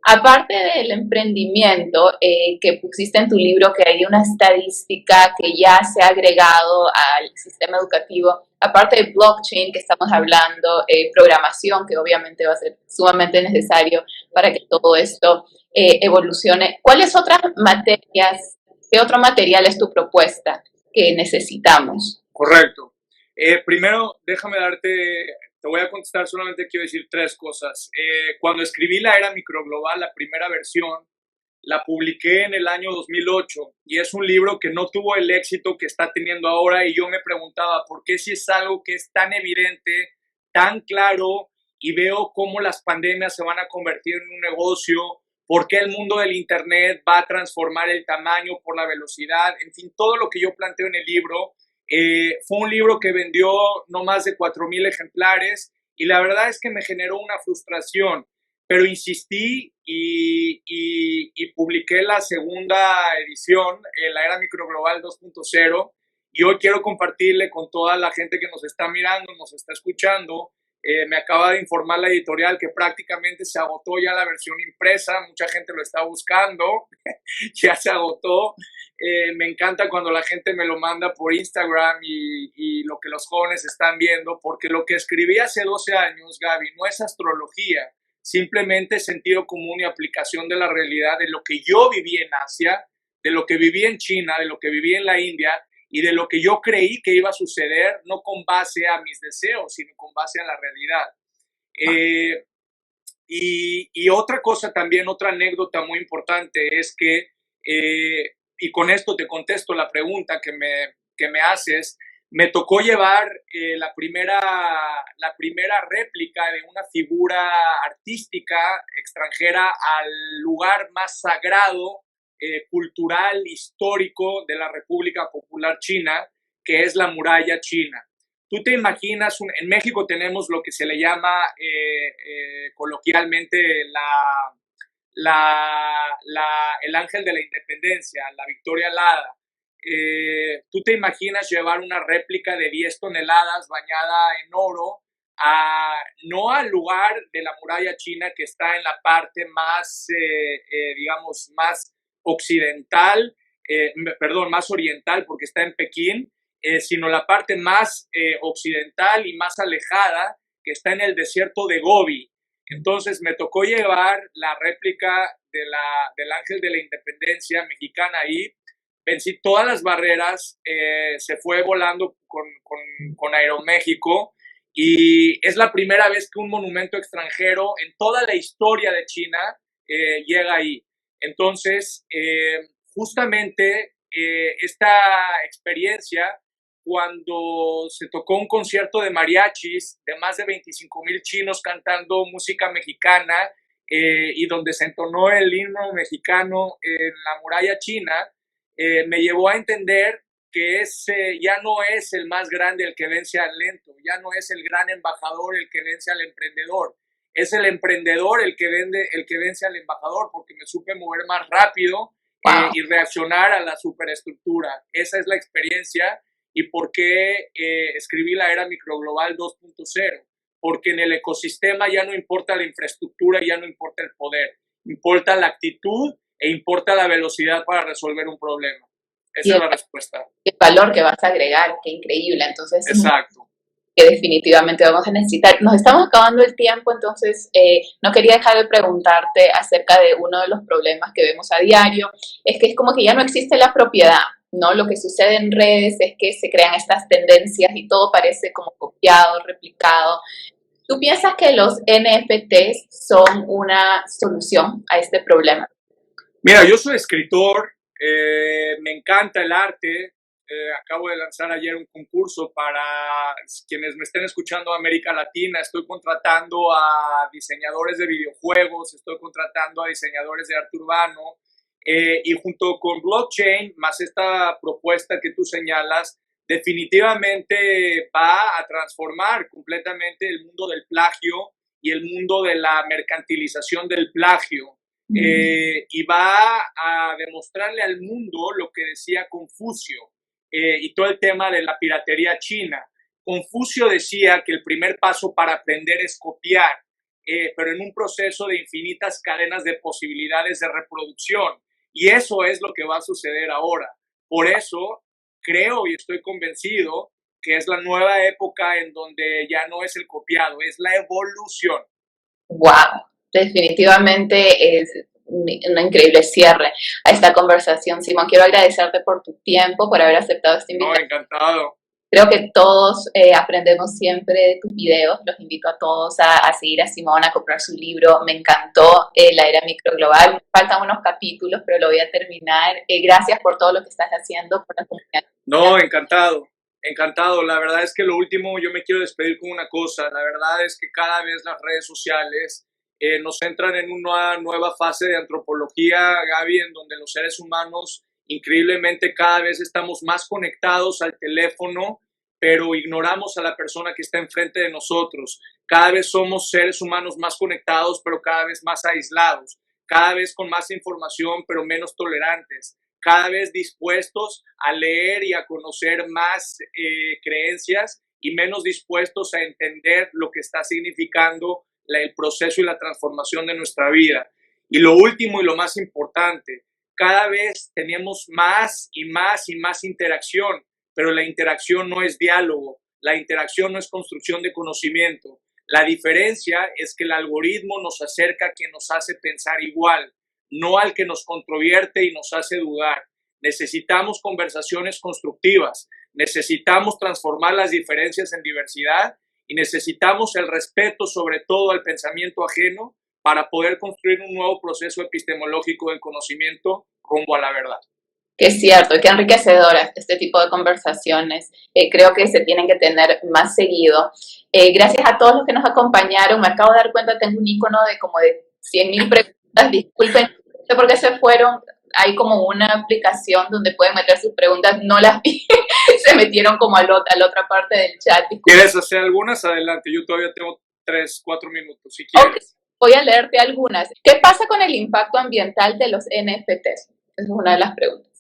Aparte del emprendimiento que pusiste en tu libro, que hay una estadística que ya se ha agregado al sistema educativo, aparte de blockchain que estamos hablando, programación, que obviamente va a ser sumamente necesario para que todo esto evolucione. ¿Cuáles otras materias, qué otro material es tu propuesta que necesitamos? Correcto. Primero, déjame te voy a contestar, solamente quiero decir 3 cosas. Cuando escribí La Era Microglobal, la primera versión, la publiqué en el año 2008 y es un libro que no tuvo el éxito que está teniendo ahora, y yo me preguntaba, ¿por qué si es algo que es tan evidente, tan claro, y veo cómo las pandemias se van a convertir en un negocio? ¿Por qué el mundo del Internet va a transformar el tamaño por la velocidad? En fin, todo lo que yo planteo en el libro. Fue un libro que vendió no más de 4,000 ejemplares y la verdad es que me generó una frustración, pero insistí y publiqué la segunda edición, La Era Microglobal 2.0, y hoy quiero compartirle con toda la gente que nos está mirando, nos está escuchando. Me acaba de informar la editorial que prácticamente se agotó ya la versión impresa, mucha gente lo está buscando, ya se agotó. Me encanta cuando la gente me lo manda por Instagram y lo que los jóvenes están viendo, porque lo que escribí hace 12 años, Gaby, no es astrología, simplemente sentido común y aplicación de la realidad, de lo que yo viví en Asia, de lo que viví en China, de lo que viví en la India, y de lo que yo creí que iba a suceder, no con base a mis deseos, sino con base a la realidad. Y otra cosa también, otra anécdota muy importante es que, y con esto te contesto la pregunta que me haces, me tocó llevar la primera réplica de una figura artística extranjera al lugar más sagrado, cultural, histórico de la República Popular China, que es la muralla china. Tú te imaginas, en México tenemos lo que se le llama coloquialmente el ángel de la independencia, la Victoria Alada. Tú te imaginas llevar una réplica de 10 toneladas bañada en oro, no al lugar de la muralla china que está en la parte más, digamos, más occidental, más oriental, porque está en Pekín, sino la parte más occidental y más alejada, que está en el desierto de Gobi. Entonces me tocó llevar la réplica del Ángel de la Independencia mexicana ahí. Vencí todas las barreras, se fue volando con Aeroméxico, y es la primera vez que un monumento extranjero en toda la historia de China llega ahí. Entonces, justamente esta experiencia, cuando se tocó un concierto de mariachis de más de 25,000 chinos cantando música mexicana, y donde se entonó el himno mexicano en la muralla china, me llevó a entender que ya no es el más grande el que vence al lento, ya no es el gran embajador el que vence al emprendedor, es el emprendedor el que vence al embajador, porque me supe mover más rápido, Wow. y reaccionar a la superestructura. Esa es la experiencia y por qué escribí la era microglobal 2.0. Porque en el ecosistema ya no importa la infraestructura, ya no importa el poder, importa la actitud e importa la velocidad para resolver un problema. Y Esa es la respuesta. el valor que vas a agregar, qué increíble. Entonces, Exacto. que definitivamente vamos a necesitar. Nos estamos acabando el tiempo, entonces no quería dejar de preguntarte acerca de uno de los problemas que vemos a diario. Es que es como que ya no existe la propiedad, ¿no? Lo que sucede en redes es que se crean estas tendencias y todo parece como copiado, replicado. ¿Tú piensas que los NFTs son una solución a este problema? Mira, yo soy escritor, me encanta el arte. Acabo de lanzar ayer un concurso para quienes me estén escuchando de América Latina. Estoy contratando a diseñadores de videojuegos, estoy contratando a diseñadores de arte urbano y junto con blockchain, más esta propuesta que tú señalas, definitivamente va a transformar completamente el mundo del plagio y el mundo de la mercantilización del plagio. Y va a demostrarle al mundo lo que decía Confucio y todo el tema de la piratería china. Confucio decía que el primer paso para aprender es copiar, pero en un proceso de infinitas cadenas de posibilidades de reproducción. Y eso es lo que va a suceder ahora. Por eso creo y estoy convencido que es la nueva época en donde ya no es el copiado, es la evolución. Wow, definitivamente es un increíble cierre a esta conversación. Simón, quiero agradecerte por tu tiempo, por haber aceptado esta invitación. No, encantado. Creo que todos aprendemos siempre de tus videos. Los invito a todos a seguir a Simón, a comprar su libro. Me encantó La Era Microglobal. Faltan unos capítulos, pero lo voy a terminar. Gracias por todo lo que estás haciendo por la comunidad. No, encantado. Encantado. La verdad es que lo último, yo me quiero despedir con una cosa. La verdad es que cada vez las redes sociales nos entran en una nueva fase de antropología, Gaby, en donde los seres humanos increíblemente cada vez estamos más conectados al teléfono, pero ignoramos a la persona que está enfrente de nosotros. Cada vez somos seres humanos más conectados, pero cada vez más aislados. Cada vez con más información, pero menos tolerantes. Cada vez dispuestos a leer y a conocer más creencias y menos dispuestos a entender lo que está significando el proceso y la transformación de nuestra vida. Y lo último y lo más importante, cada vez tenemos más y más y más interacción, pero la interacción no es diálogo, la interacción no es construcción de conocimiento. La diferencia es que el algoritmo nos acerca a quien nos hace pensar igual, no al que nos controvierte y nos hace dudar. Necesitamos conversaciones constructivas, necesitamos transformar las diferencias en diversidad y necesitamos el respeto sobre todo al pensamiento ajeno para poder construir un nuevo proceso epistemológico del conocimiento rumbo a la verdad. Que es cierto, qué enriquecedoras este tipo de conversaciones. Creo que se tienen que tener más seguido. Gracias a todos los que nos acompañaron. Me acabo de dar cuenta, tengo un icono de como de 100.000 preguntas. Disculpen, no sé por qué se fueron. Hay como una aplicación donde pueden meter sus preguntas. No las vi. Se metieron como a la otra parte del chat. Disculpen. ¿Quieres hacer algunas? Adelante. Yo todavía tengo 3, 4 minutos, si quieres. Okay. Voy a leerte algunas. ¿Qué pasa con el impacto ambiental de los NFTs? Esa es una de las preguntas.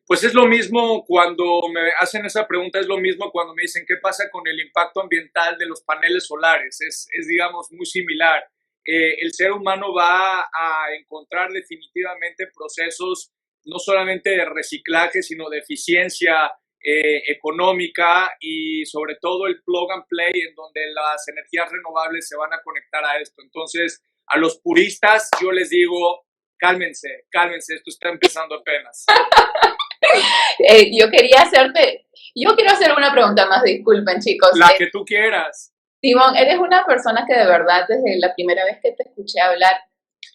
Pues es lo mismo cuando me hacen esa pregunta, es lo mismo cuando me dicen qué pasa con el impacto ambiental de los paneles solares. Es digamos, muy similar. El ser humano va a encontrar definitivamente procesos no solamente de reciclaje, sino de eficiencia económica y sobre todo el plug and play en donde las energías renovables se van a conectar a esto. Entonces, a los puristas yo les digo, cálmense, esto está empezando apenas. Yo quiero hacer una pregunta más, disculpen chicos. La que tú quieras. Simón, eres una persona que de verdad desde la primera vez que te escuché hablar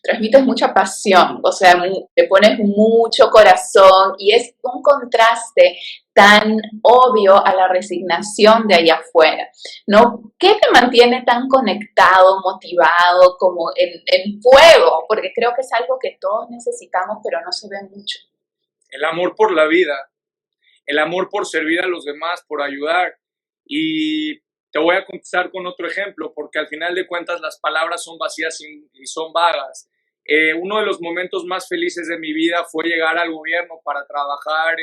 transmites mucha pasión, o sea, te pones mucho corazón y es un contraste tan obvio a la resignación de allá afuera, ¿no? ¿Qué te mantiene tan conectado, motivado, como en fuego? Porque creo que es algo que todos necesitamos, pero no se ve mucho. El amor por la vida, el amor por servir a los demás, por ayudar. Y te voy a contestar con otro ejemplo, porque al final de cuentas las palabras son vacías y son vagas. Uno de los momentos más felices de mi vida fue llegar al gobierno para trabajar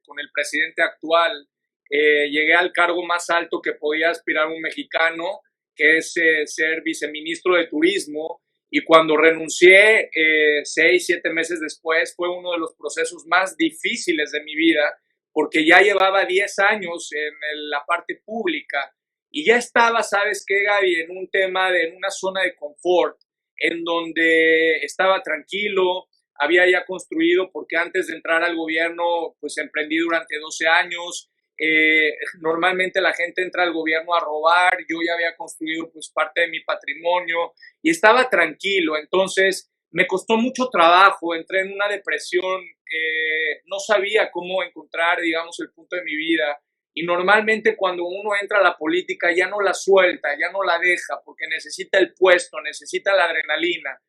con el presidente actual. Llegué al cargo más alto que podía aspirar un mexicano, que es ser viceministro de Turismo. Y cuando renuncié, 6, 7 meses después, fue uno de los procesos más difíciles de mi vida, porque ya llevaba 10 años en la parte pública y ya estaba, ¿sabes qué, Gaby? En un tema, en una zona de confort, en donde estaba tranquilo, había ya construido, porque antes de entrar al gobierno, pues emprendí durante 12 años. Normalmente la gente entra al gobierno a robar, yo ya había construido pues parte de mi patrimonio y estaba tranquilo. Entonces me costó mucho trabajo, entré en una depresión, no sabía cómo encontrar, digamos, el punto de mi vida. Y normalmente cuando uno entra a la política ya no la suelta, ya no la deja, porque necesita el puesto, necesita la adrenalina.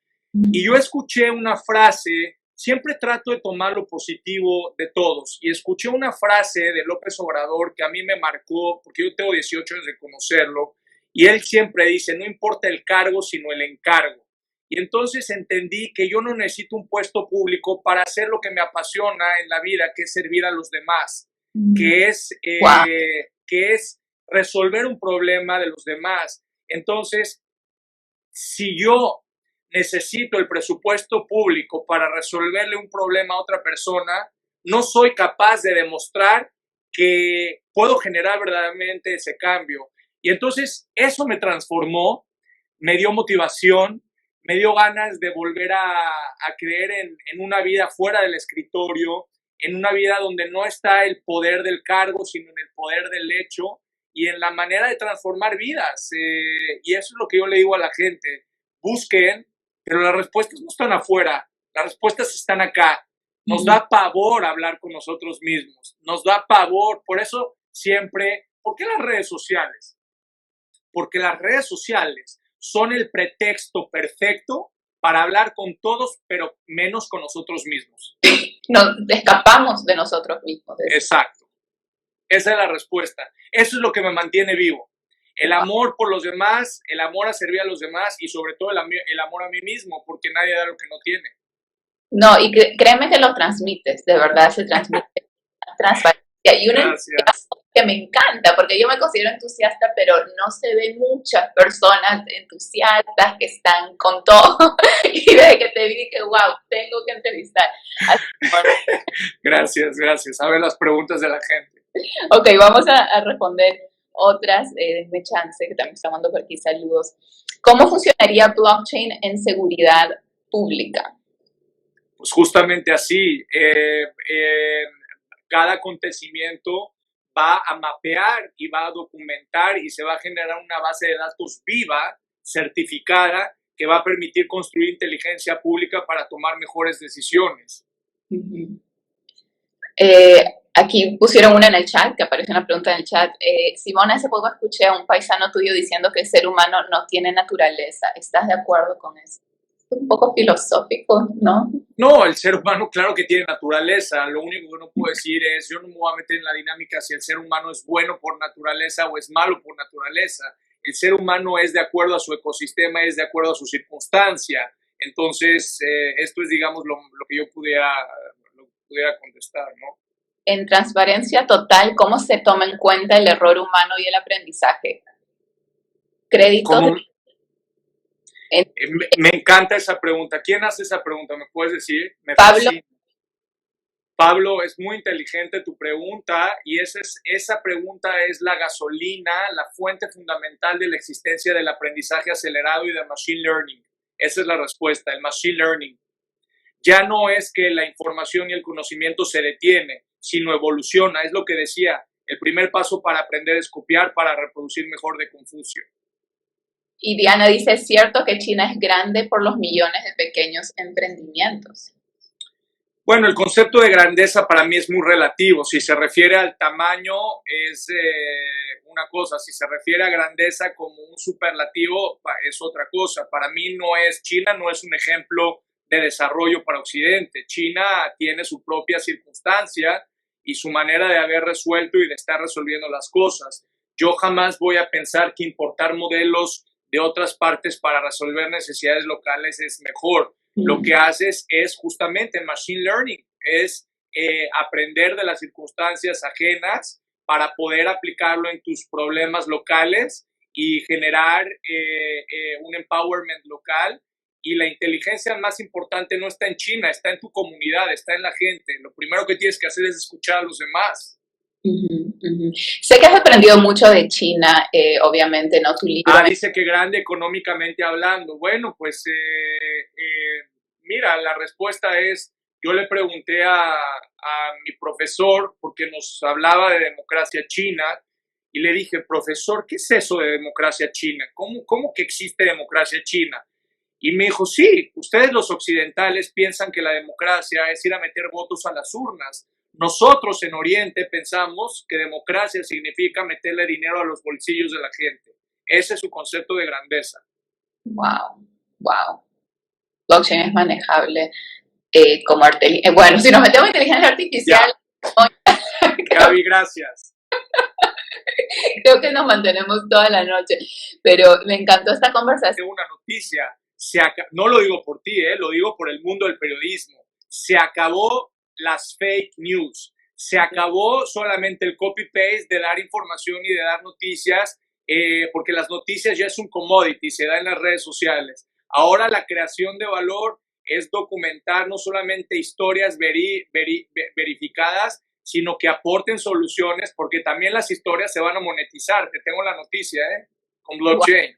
Y yo escuché una frase, siempre trato de tomar lo positivo de todos, y escuché una frase de López Obrador que a mí me marcó, porque yo tengo 18 años de conocerlo, y él siempre dice, no importa el cargo, sino el encargo. Y entonces entendí que yo no necesito un puesto público para hacer lo que me apasiona en la vida, que es servir a los demás, que es, Wow. que es resolver un problema de los demás. Entonces, si yo necesito el presupuesto público para resolverle un problema a otra persona, no soy capaz de demostrar que puedo generar verdaderamente ese cambio. Y entonces eso me transformó, me dio motivación, me dio ganas de volver a creer en una vida fuera del escritorio, en una vida donde no está el poder del cargo, sino en el poder del hecho y en la manera de transformar vidas. Y eso es lo que yo le digo a la gente. Busquen, pero las respuestas no están afuera, las respuestas están acá. Nos da pavor hablar con nosotros mismos, nos da pavor. Por eso siempre, ¿por qué las redes sociales? Porque las redes sociales son el pretexto perfecto para hablar con todos, pero menos con nosotros mismos. Nos escapamos de nosotros mismos. Exacto. Esa es la respuesta. Eso es lo que me mantiene vivo. El amor por los demás, el amor a servir a los demás y sobre todo el amor a mí mismo, porque nadie da lo que no tiene. No, y créeme que lo transmites, de verdad se transmite transparencia. Y un entusiasmo que me encanta, porque yo me considero entusiasta, pero no se ven muchas personas entusiastas que están con todo. Y desde que te vi dije, wow, tengo que entrevistar. Gracias. A ver las preguntas de la gente. Ok, vamos a responder otras. Denme chance, que también está mandando por aquí saludos. ¿Cómo funcionaría blockchain en seguridad pública? Pues justamente así. Cada acontecimiento va a mapear y va a documentar y se va a generar una base de datos viva, certificada, que va a permitir construir inteligencia pública para tomar mejores decisiones. Aquí pusieron una en el chat, que aparece una pregunta en el chat. Simona, hace poco escuché a un paisano tuyo diciendo que el ser humano no tiene naturaleza. ¿Estás de acuerdo con eso? Es un poco filosófico, ¿no? No, el ser humano claro que tiene naturaleza. Lo único que no puedo decir es, yo no me voy a meter en la dinámica si el ser humano es bueno por naturaleza o es malo por naturaleza. El ser humano es de acuerdo a su ecosistema, es de acuerdo a su circunstancia. Entonces, esto es, digamos, lo que yo pudiera contestar, ¿no? En transparencia total, ¿cómo se toma en cuenta el error humano y el aprendizaje? Créditos. Me encanta esa pregunta. ¿Quién hace esa pregunta? ¿Me puedes decir? Pablo. Pablo, es muy inteligente tu pregunta y esa pregunta es la gasolina, la fuente fundamental de la existencia del aprendizaje acelerado y de machine learning. Esa es la respuesta, el machine learning. Ya no es que la información y el conocimiento se detiene, sino evoluciona. Es lo que decía, el primer paso para aprender es copiar para reproducir mejor de Confucio. Y Diana dice, ¿es cierto que China es grande por los millones de pequeños emprendimientos? Bueno, el concepto de grandeza para mí es muy relativo. Si se refiere al tamaño es una cosa, si se refiere a grandeza como un superlativo es otra cosa. Para mí China no es un ejemplo de desarrollo para Occidente. China tiene su propia circunstancia y su manera de haber resuelto y de estar resolviendo las cosas. Yo jamás voy a pensar que importar modelos de otras partes para resolver necesidades locales es mejor. lo que haces es justamente machine learning, es aprender de las circunstancias ajenas para poder aplicarlo en tus problemas locales y generar un empowerment local. Y la inteligencia más importante no está en China, está en tu comunidad, está en la gente. Lo primero que tienes que hacer es escuchar a los demás. Sé que has aprendido mucho de China, obviamente, ¿no? Tu libro. Dice que grande económicamente hablando. Bueno, pues mira, la respuesta es, yo le pregunté a mi profesor, porque nos hablaba de democracia china, y le dije, profesor, ¿qué es eso de democracia china? ¿Cómo que existe democracia china? Y me dijo, sí, ustedes los occidentales piensan que la democracia es ir a meter votos a las urnas. Nosotros en Oriente pensamos que democracia significa meterle dinero a los bolsillos de la gente. Ese es su concepto de grandeza. Wow. Blockchain es manejable como bueno, si nos metemos en inteligencia artificial. Gaby, gracias. Creo que nos mantenemos toda la noche, pero me encantó esta conversación. Tengo una noticia. No lo digo por ti, lo digo por el mundo del periodismo. Se acabó las fake news. Se acabó solamente el copy-paste de dar información y de dar noticias, porque las noticias ya es un commodity, se da en las redes sociales. Ahora la creación de valor es documentar no solamente historias verificadas, sino que aporten soluciones, porque también las historias se van a monetizar. Te tengo la noticia, con blockchain.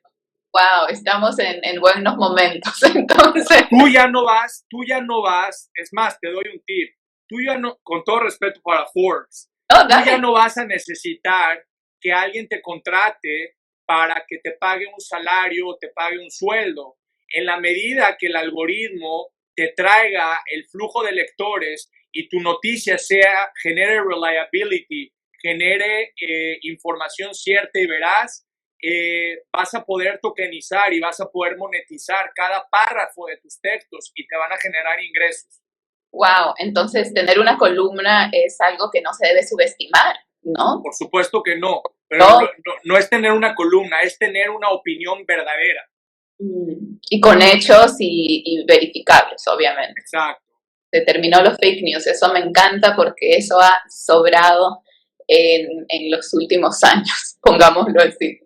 Wow, estamos en buenos momentos, entonces. Tú ya no vas, es más, te doy un tip, tú ya no, con todo respeto para Forbes, tú ya no vas a necesitar que alguien te contrate para que te pague un salario o te pague un sueldo. En la medida que el algoritmo te traiga el flujo de lectores y tu noticia genere reliability, genere información cierta y veraz, vas a poder tokenizar y vas a poder monetizar cada párrafo de tus textos y te van a generar ingresos. Wow, entonces tener una columna es algo que no se debe subestimar, ¿no? Por supuesto que no, pero no es tener una columna, es tener una opinión verdadera. Y con hechos y verificables, obviamente. Exacto. Se terminó los fake news, eso me encanta porque eso ha sobrado en los últimos años, pongámoslo así.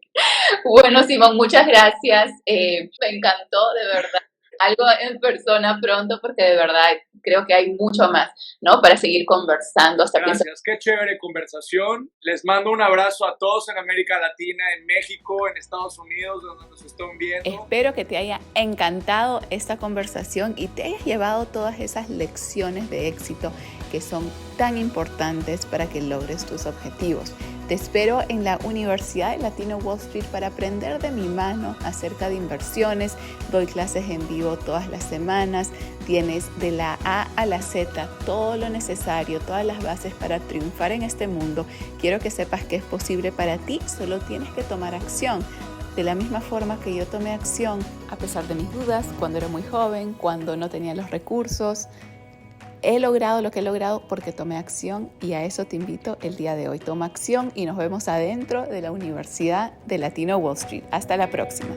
Bueno, Simón, muchas gracias. Me encantó, de verdad. Algo en persona pronto, porque de verdad creo que hay mucho más, ¿no? Para seguir conversando. Gracias, qué chévere conversación. Les mando un abrazo a todos en América Latina, en México, en Estados Unidos, donde nos están viendo. Espero que te haya encantado esta conversación y te hayas llevado todas esas lecciones de éxito que son tan importantes para que logres tus objetivos. Te espero en la Universidad de Latino Wall Street para aprender de mi mano acerca de inversiones. Doy clases en vivo todas las semanas. Tienes de la A a la Z todo lo necesario, todas las bases para triunfar en este mundo. Quiero que sepas que es posible para ti, solo tienes que tomar acción. De la misma forma que yo tomé acción a pesar de mis dudas, cuando era muy joven, cuando no tenía los recursos. He logrado lo que he logrado porque tomé acción y a eso te invito el día de hoy. Toma acción y nos vemos adentro de la Universidad de Latino Wall Street. Hasta la próxima.